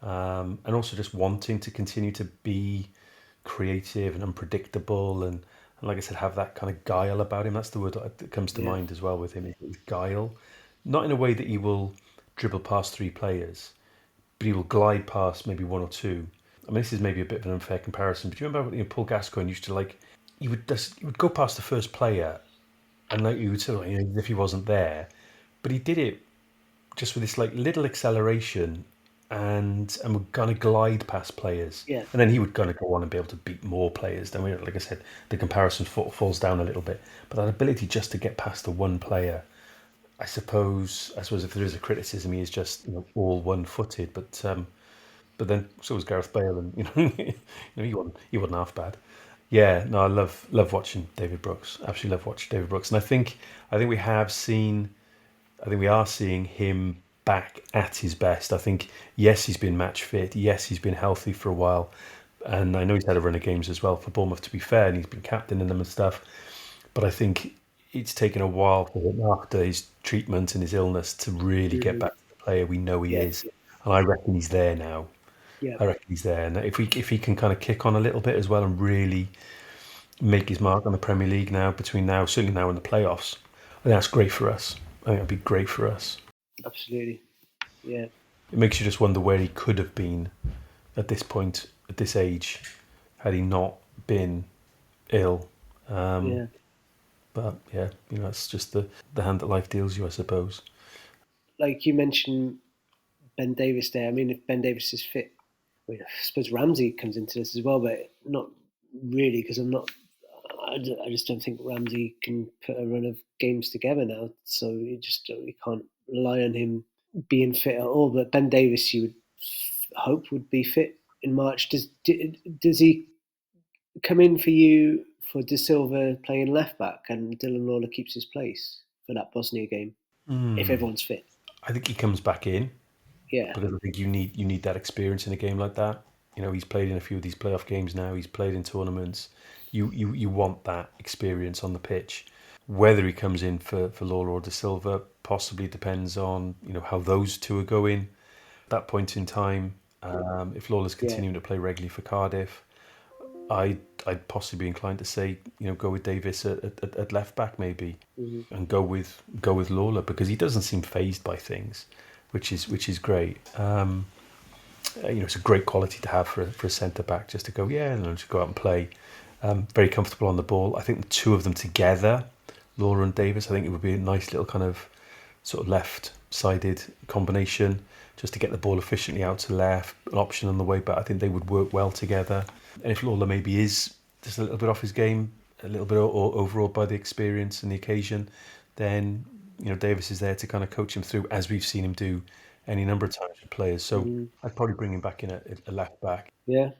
and also just wanting to continue to be creative and unpredictable, and like I said, have that kind of guile about him. That's the word that comes to mind as well with him, is guile. Not in a way that he will dribble past three players, but he will glide past maybe one or two. I mean, this is maybe a bit of an unfair comparison, but do you remember when Paul Gascoigne used to he would go past the first player, and you would say, as if he wasn't there, but he did it just with this little acceleration, and would kind of glide past players, and then he would kind of go on and be able to beat more players. Then, like I said, the comparison falls down a little bit, but that ability just to get past the one player. I suppose if there is a criticism, he is just all one-footed, but then so was Gareth Bale, and he wasn't half bad. Yeah, no, I love watching David Brooks. Absolutely love watching David Brooks, and I think we are seeing him back at his best. I think yes, he's been match fit. Yes, he's been healthy for a while, and I know he's had a run of games as well for Bournemouth, to be fair, and he's been captain in them and stuff. But I think it's taken a while for him after his treatment and his illness to really get back to the player we know he is. And I reckon he's there now. Yeah. I reckon he's there. And if he can kind of kick on a little bit as well and really make his mark on the Premier League now, certainly now in the playoffs, I think that's great for us. I think that'd be great for us. Absolutely. Yeah. It makes you just wonder where he could have been at this point, at this age, had he not been ill. But yeah, it's just the hand that life deals you, I suppose. Like you mentioned Ben Davies there. I mean, if Ben Davies is fit, I suppose Ramsey comes into this as well, but not really, because I just don't think Ramsey can put a run of games together now. So you can't rely on him being fit at all. But Ben Davies, you would hope would be fit in March. Does he come in for you for De Silva playing left back and Dylan Lawler keeps his place for that Bosnia game if everyone's fit? I think he comes back in. Yeah, but I think you need that experience in a game like that. He's played in a few of these playoff games now. He's played in tournaments. You want that experience on the pitch. Whether he comes in for Lawler or De Silva possibly depends on how those two are going at that point in time. If Lawler's continuing to play regularly for Cardiff, I'd possibly be inclined to say go with Davis at left back maybe, and go with Lawler, because he doesn't seem fazed by things, which is great. It's a great quality to have for a centre back, just to go just go out and play. Very comfortable on the ball. I think the two of them together, Lawler and Davis, I think it would be a nice little kind of sort of left-sided combination, just to get the ball efficiently out to left, an option on the way back. I think they would work well together. And if Lawler maybe is just a little bit off his game, a little bit overawed by the experience and the occasion, then Davis is there to kind of coach him through, as we've seen him do any number of times with players. So I'd probably bring him back in a left back. Yeah,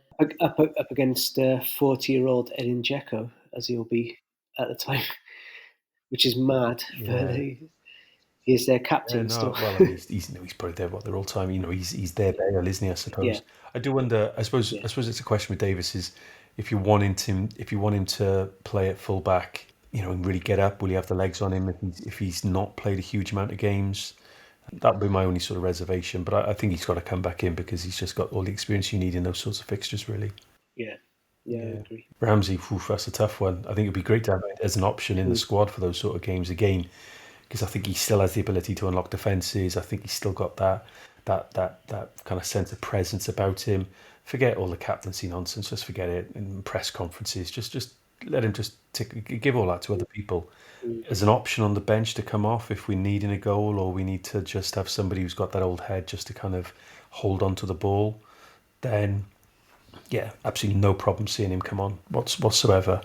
up against 40-year-old Edin Dzeko, as he'll be at the time, which is mad. Yeah. He's their captain still. Well, I mean, he's probably there the whole time. He's their Bale, isn't he? I suppose. Yeah. I do wonder. I suppose it's a question with Davis is if you want him to play at full back, and really get up, will he have the legs on him if he's not played a huge amount of games? That would be my only sort of reservation. But I think he's got to come back in, because he's just got all the experience you need in those sorts of fixtures, really. Yeah, I agree. Ramsey, that's a tough one. I think it'd be great to have it as an option in the squad for those sort of games. Again, because I think he still has the ability to unlock defences. I think he's still got that kind of sense of presence about him. Forget all the captaincy nonsense. Just forget it. In press conferences, just let him give all that to other people as an option on the bench to come off if we need in a goal, or we need to just have somebody who's got that old head just to kind of hold on to the ball. Then, yeah, absolutely no problem seeing him come on whatsoever.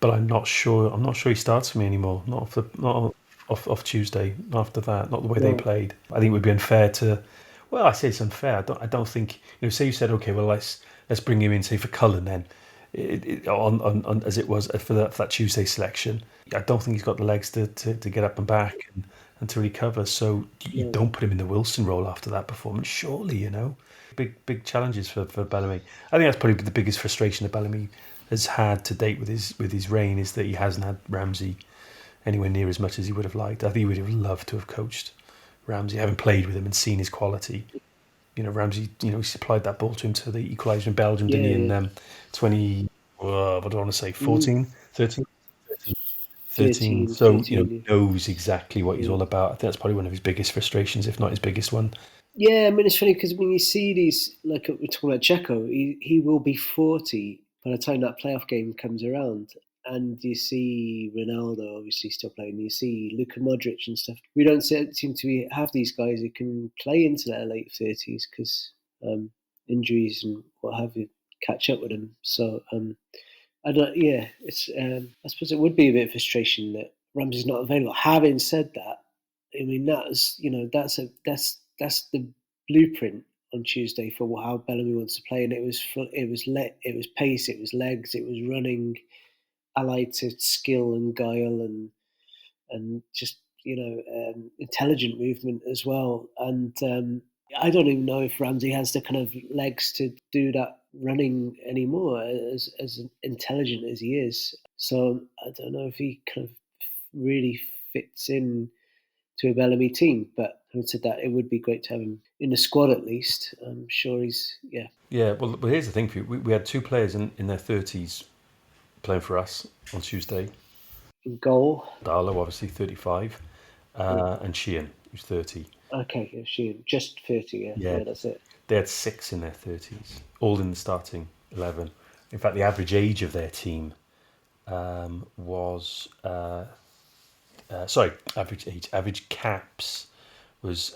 But I'm not sure he starts for me anymore. Not off Tuesday. After that, not the way they played. I think it would be unfair to. Well, I say it's unfair. I don't think, say you said, okay, well let's bring him in, say, for Cullen then, on as it was for that Tuesday selection. I don't think he's got the legs to get up and back and to recover. So you don't put him in the Wilson role after that performance, surely. Big challenges for Bellamy. I think that's probably the biggest frustration that Bellamy has had to date with his reign, is that he hasn't had Ramsey anywhere near as much as he would have liked. I think he would have loved to have coached Ramsey, having played with him and seen his quality. Ramsey, he supplied that ball to him to the equaliser in Belgium, didn't he? In 14, 13. So, he knows exactly what he's all about. I think that's probably one of his biggest frustrations, if not his biggest one. Yeah, I mean, it's funny because when you see these, like we're talking about Checo, he will be 40 by the time that playoff game comes around. And you see Ronaldo obviously still playing. You see Luka Modric and stuff. We don't seem to have these guys who can play into their late 30s because injuries and what have you catch up with them. So I don't. Yeah, it's. I suppose it would be a bit of frustration that Ramsey's not available. Having said that, I mean that's the blueprint on Tuesday for how Bellamy wants to play, and it was pace, it was legs, it was running, allied to skill and guile and just intelligent movement as well. And I don't even know if Ramsey has the kind of legs to do that running anymore, as intelligent as he is. So I don't know if he kind of really fits in to a Bellamy team. But having said that, it would be great to have him in the squad at least. I'm sure he's. Yeah, well, here's the thing for you. We had two players in their 30s playing for us on Tuesday. In goal, Darlow, obviously 35, and Sheehan, who's 30. Okay, yeah, Sheehan, just 30, yeah, that's it. They had 6 in their 30s, all in the starting 11. In fact, the average age of their team was... average caps was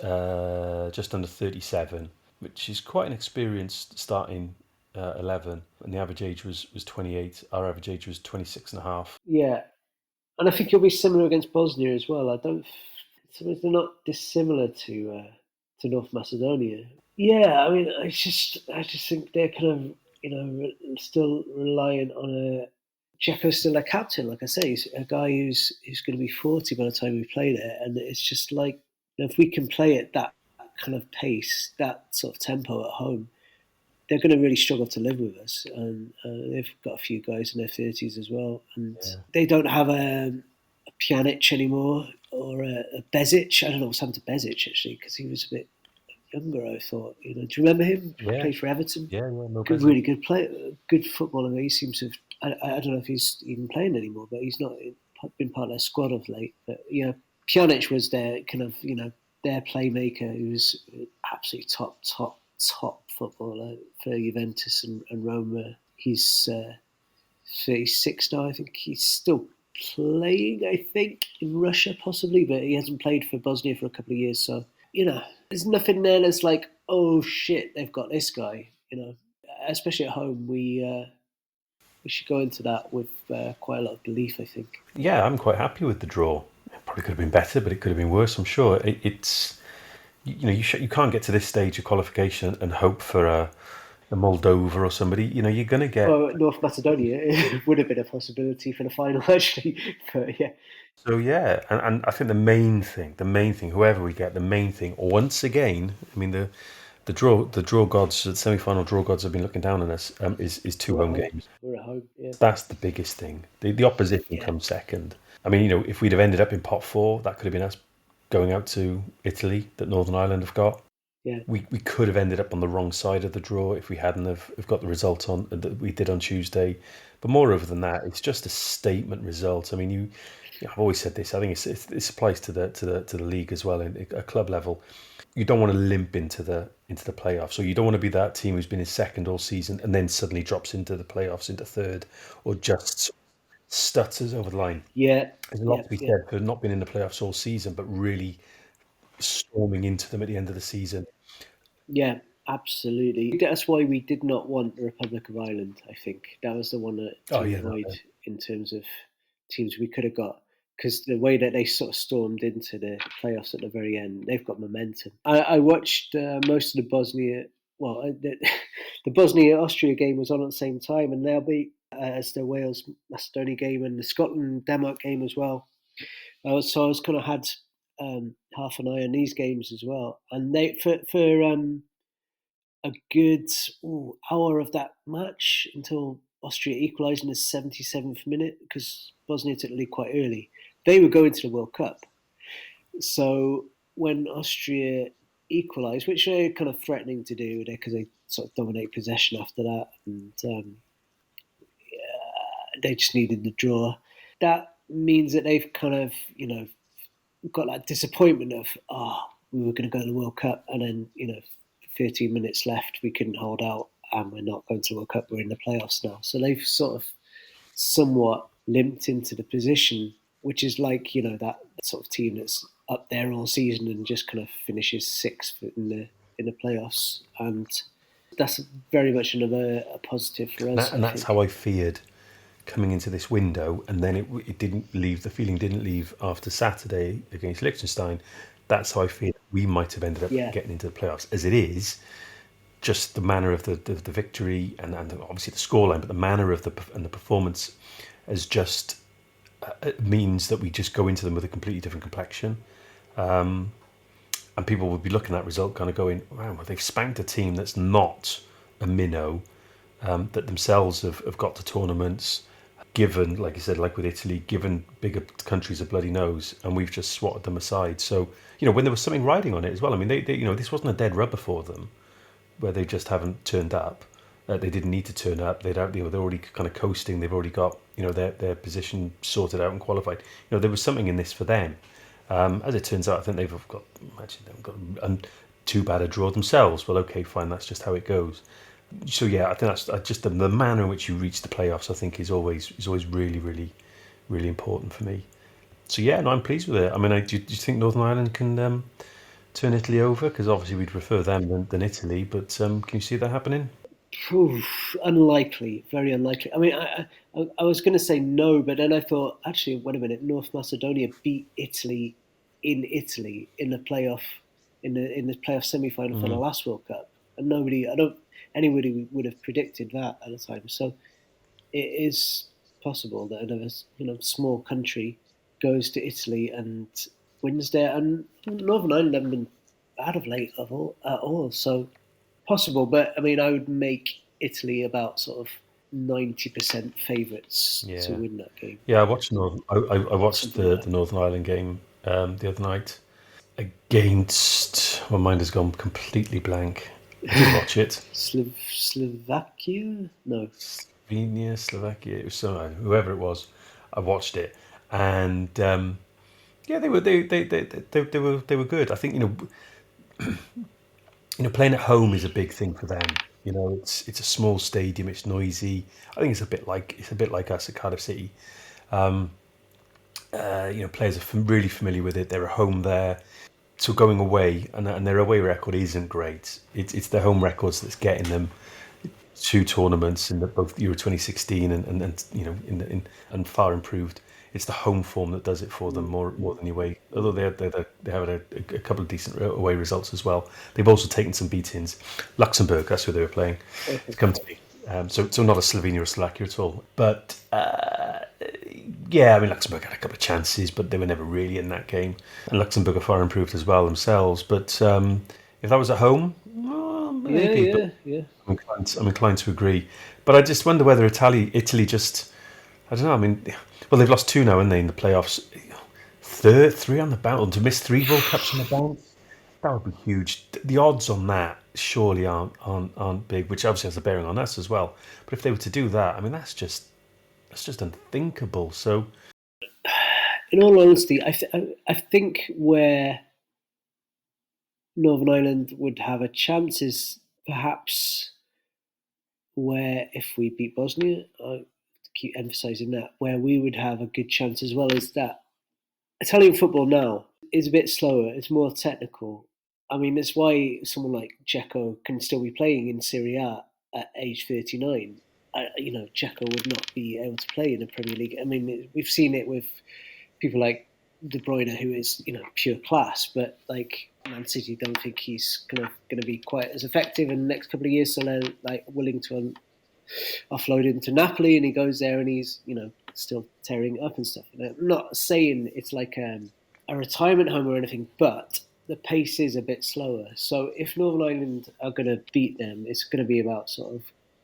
just under 37, which is quite an experienced starting 11, and the average age was 28. Our average age was 26 and a half. Yeah, and I think it'll be similar against Bosnia as well. They're not dissimilar to North Macedonia. Yeah, I mean, I just think they're kind of still reliant on a Dzeko's still a captain, like I say, he's a guy who's going to be 40 by the time we play there, and it's just like if we can play at that kind of pace, that sort of tempo at home, they're going to really struggle to live with us. And they've got a few guys in their 30s as well, and they don't have a Pjanic anymore or a Bezic. I don't know what's happened to Bezic actually, because he was a bit younger, I thought. Do you remember him? Yeah. Played for Everton. Yeah, no, really good player, good footballer. He seems to have. I don't know if he's even playing anymore, but he's not been part of their squad of late. But Pjanic was their kind of their playmaker, who was absolutely top footballer for Juventus and Roma. He's 36 now. I think he's still playing. I think in Russia possibly, but he hasn't played for Bosnia for a couple of years. So there's nothing there that's like, oh shit, they've got this guy. Especially at home, we should go into that with quite a lot of belief, I think. Yeah, I'm quite happy with the draw. It probably could have been better, but it could have been worse, I'm sure. It's you can't get to this stage of qualification and hope for a Moldova or somebody. You're going to get... Well, North Macedonia would have been a possibility for the final, actually. But yeah. So yeah, and I think the main thing, whoever we get, the main thing, once again, I mean the draw gods, the semi-final draw gods have been looking down on us. Is 2 home games. We're at home. Yeah. That's the biggest thing. The opposition comes second. I mean, if we'd have ended up in pot 4, that could have been us going out to Italy that Northern Ireland have got. Yeah. We could have ended up on the wrong side of the draw if we hadn't have got the result on that we did on Tuesday. But moreover than that, it's just a statement result. I mean, I've always said this. I think it applies to the league as well, in a club level. You don't want to limp into the playoffs, or you don't want to be that team who's been in second all season and then suddenly drops into the playoffs into third, or just stutters over the line. Yeah. There's a lot to be said for not being in the playoffs all season, but really storming into them at the end of the season. Yeah, absolutely. That's why we did not want the Republic of Ireland, I think. That was the one to avoid in terms of teams we could have got. Because the way that they sort of stormed into the playoffs at the very end, they've got momentum. I watched most of the Bosnia... Well, the Bosnia-Austria game was on at the same time, and they'll be as the Wales-Macedonia game and the Scotland-Denmark game as well. So I was kind of had half an eye on these games as well. And they for a good hour of that match until Austria equalised in the 77th minute, because Bosnia took the lead quite early. They were going to the World Cup. So when Austria equalised, which they're kind of threatening to do because they sort of dominate possession after that, and they just needed the draw. That means that they've kind of, got that disappointment of, we were going to go to the World Cup, and then, 13 minutes left, we couldn't hold out, and we're not going to the World Cup, we're in the playoffs now. So they've sort of somewhat limped into the position, which is like, that sort of team that's up there all season and just kind of finishes sixth in the playoffs. And that's very much a positive for us. And that's how I feared coming into this window, and then it didn't leave. The feeling didn't leave after Saturday against Liechtenstein. That's how I feared we might have ended up getting into the playoffs. As it is, just the manner of the victory and obviously the scoreline, but the manner of the performance as just means that we just go into them with a completely different complexion. And people would be looking at that result kind of going, wow, they've spanked a team that's not a minnow, that themselves have got to tournaments, given, like you said, like with Italy, given bigger countries a bloody nose, and we've just swatted them aside. So, when there was something riding on it as well, I mean, they this wasn't a dead rubber for them, where they just haven't turned up. They didn't need to turn up. They're already kind of coasting. They've already got, their position sorted out and qualified. There was something in this for them. As it turns out, I think they've got too bad a draw themselves. Well, okay, fine. That's just how it goes. So yeah, I think that's just the manner in which you reach the playoffs. I think is always really, really, really important for me. So yeah, no, I'm pleased with it. I mean, do you think Northern Ireland can turn Italy over? Because obviously we'd prefer them than Italy, but can you see that happening? Unlikely, very unlikely. I mean, I was going to say no, but then I thought, actually, wait a minute. North Macedonia beat Italy in the playoff in the playoff semi-final for the last World Cup, and anybody would have predicted that at the time. So it is possible that another small country goes to Italy and wins there. And Northern Ireland haven't been bad of late at all. So possible, but I mean, I would make Italy about sort of 90% favourites to win that game. Yeah, I watched I watched the Northern Ireland game the other night against. My mind has gone completely blank. I did watch it. Slovakia? No. Slovenia, Slovakia. It was whoever it was. I watched it, and they were good. I think playing at home is a big thing for them. It's a small stadium. It's noisy. I think it's a bit like us at Cardiff City. Players are really familiar with it. They're at home there. So going away, and their away record isn't great. It's their home records that's getting them two tournaments in both Euro 2016 and far improved. It's the home form that does it for them more than the away. Although they have a couple of decent away results as well. They've also taken some beatings. Luxembourg, that's who they were playing. It's come to me. So not a Slovenia or Slovakia at all. But Luxembourg had a couple of chances, but they were never really in that game. And Luxembourg are far improved as well themselves. But if that was at home, maybe. Yeah. I'm inclined to agree. But I just wonder whether Italy just, I don't know. I mean, well, they've lost 2 now, haven't they, in the playoffs? 3 on the bounce. To miss 3 World Cups on the bounce. That would be huge. The odds on that surely aren't big, which obviously has a bearing on us as well. But if they were to do that, I mean, that's just unthinkable. So, in all honesty, I think where Northern Ireland would have a chance is perhaps where if we beat Bosnia, I keep emphasising that, where we would have a good chance as well, is that Italian football now is a bit slower, it's more technical. I mean, that's why someone like Dzeko can still be playing in Serie A at age 39. Dzeko would not be able to play in the Premier League. I mean, we've seen it with people like De Bruyne, who is, pure class, but like Man City don't think he's going to be quite as effective in the next couple of years, so they're like willing to offload him to Napoli, and he goes there and he's, still tearing up and stuff. I'm not saying it's like a retirement home or anything, but the pace is a bit slower. So if Northern Ireland are going to beat them, it's going to be about sort of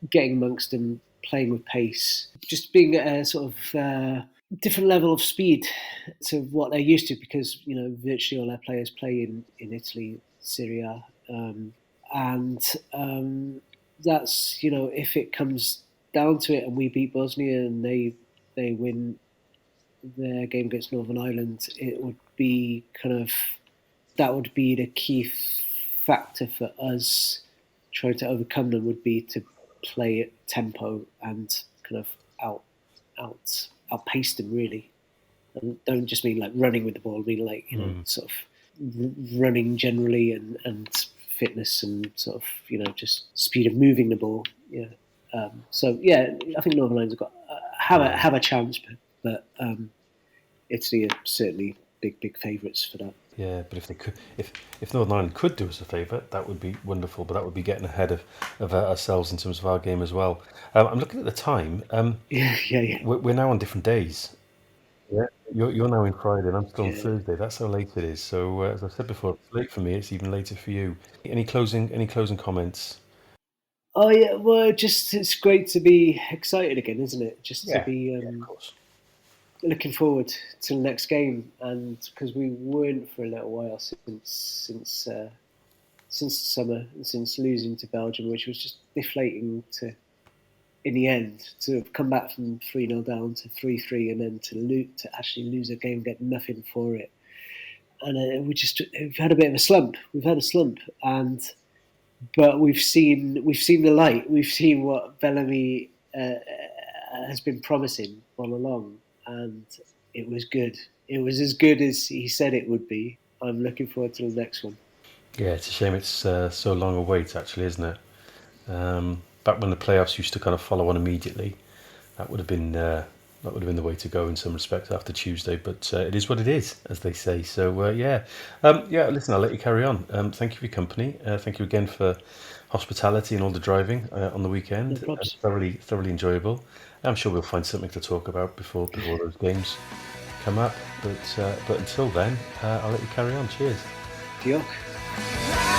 getting amongst them, playing with pace, just being at a sort of different level of speed to what they're used to, because virtually all their players play in Italy, Serie A, and that's if it comes down to it and we beat Bosnia and they win their game against Northern Ireland, it would be that would be the key factor for us trying to overcome them, would be to play at tempo and kind of outpace them really. And don't just mean like running with the ball, I mean like sort of running generally and fitness and sort of just speed of moving the ball. So I think Northern Ireland's got have a chance, but Italy are certainly big favourites for that. Yeah, but if Northern Ireland could do us a favour, that would be wonderful. But that would be getting ahead of ourselves in terms of our game as well. I'm looking at the time. Yeah. We're now on different days. Yeah, you're now in Friday, and I'm still on Thursday. That's how late it is. So as I said before, it's late for me. It's even later for you. Any closing comments? Oh yeah, well, it's great to be excited again, isn't it? Just to be of course. Looking forward to the next game, and because we weren't for a little while since the summer, and since losing to Belgium, which was just deflating to, in the end, to have come back from 3-0 down to 3-3, and then to actually lose a game, get nothing for it, and we've had a bit of a slump. We've had a slump, but we've seen the light. We've seen what Bellamy has been promising all along. And it was good. It was as good as he said it would be. I'm looking forward to the next one. Yeah, it's a shame it's so long a wait, actually, isn't it? Back when the playoffs used to kind of follow on immediately, that would have been the way to go in some respects after Tuesday. But it is what it is, as they say. So listen, I'll let you carry on. Thank you for your company. Thank you again for hospitality and all the driving on the weekend. No thoroughly enjoyable. I'm sure we'll find something to talk about before those games come up. But until then, I'll let you carry on. Cheers. Diolch.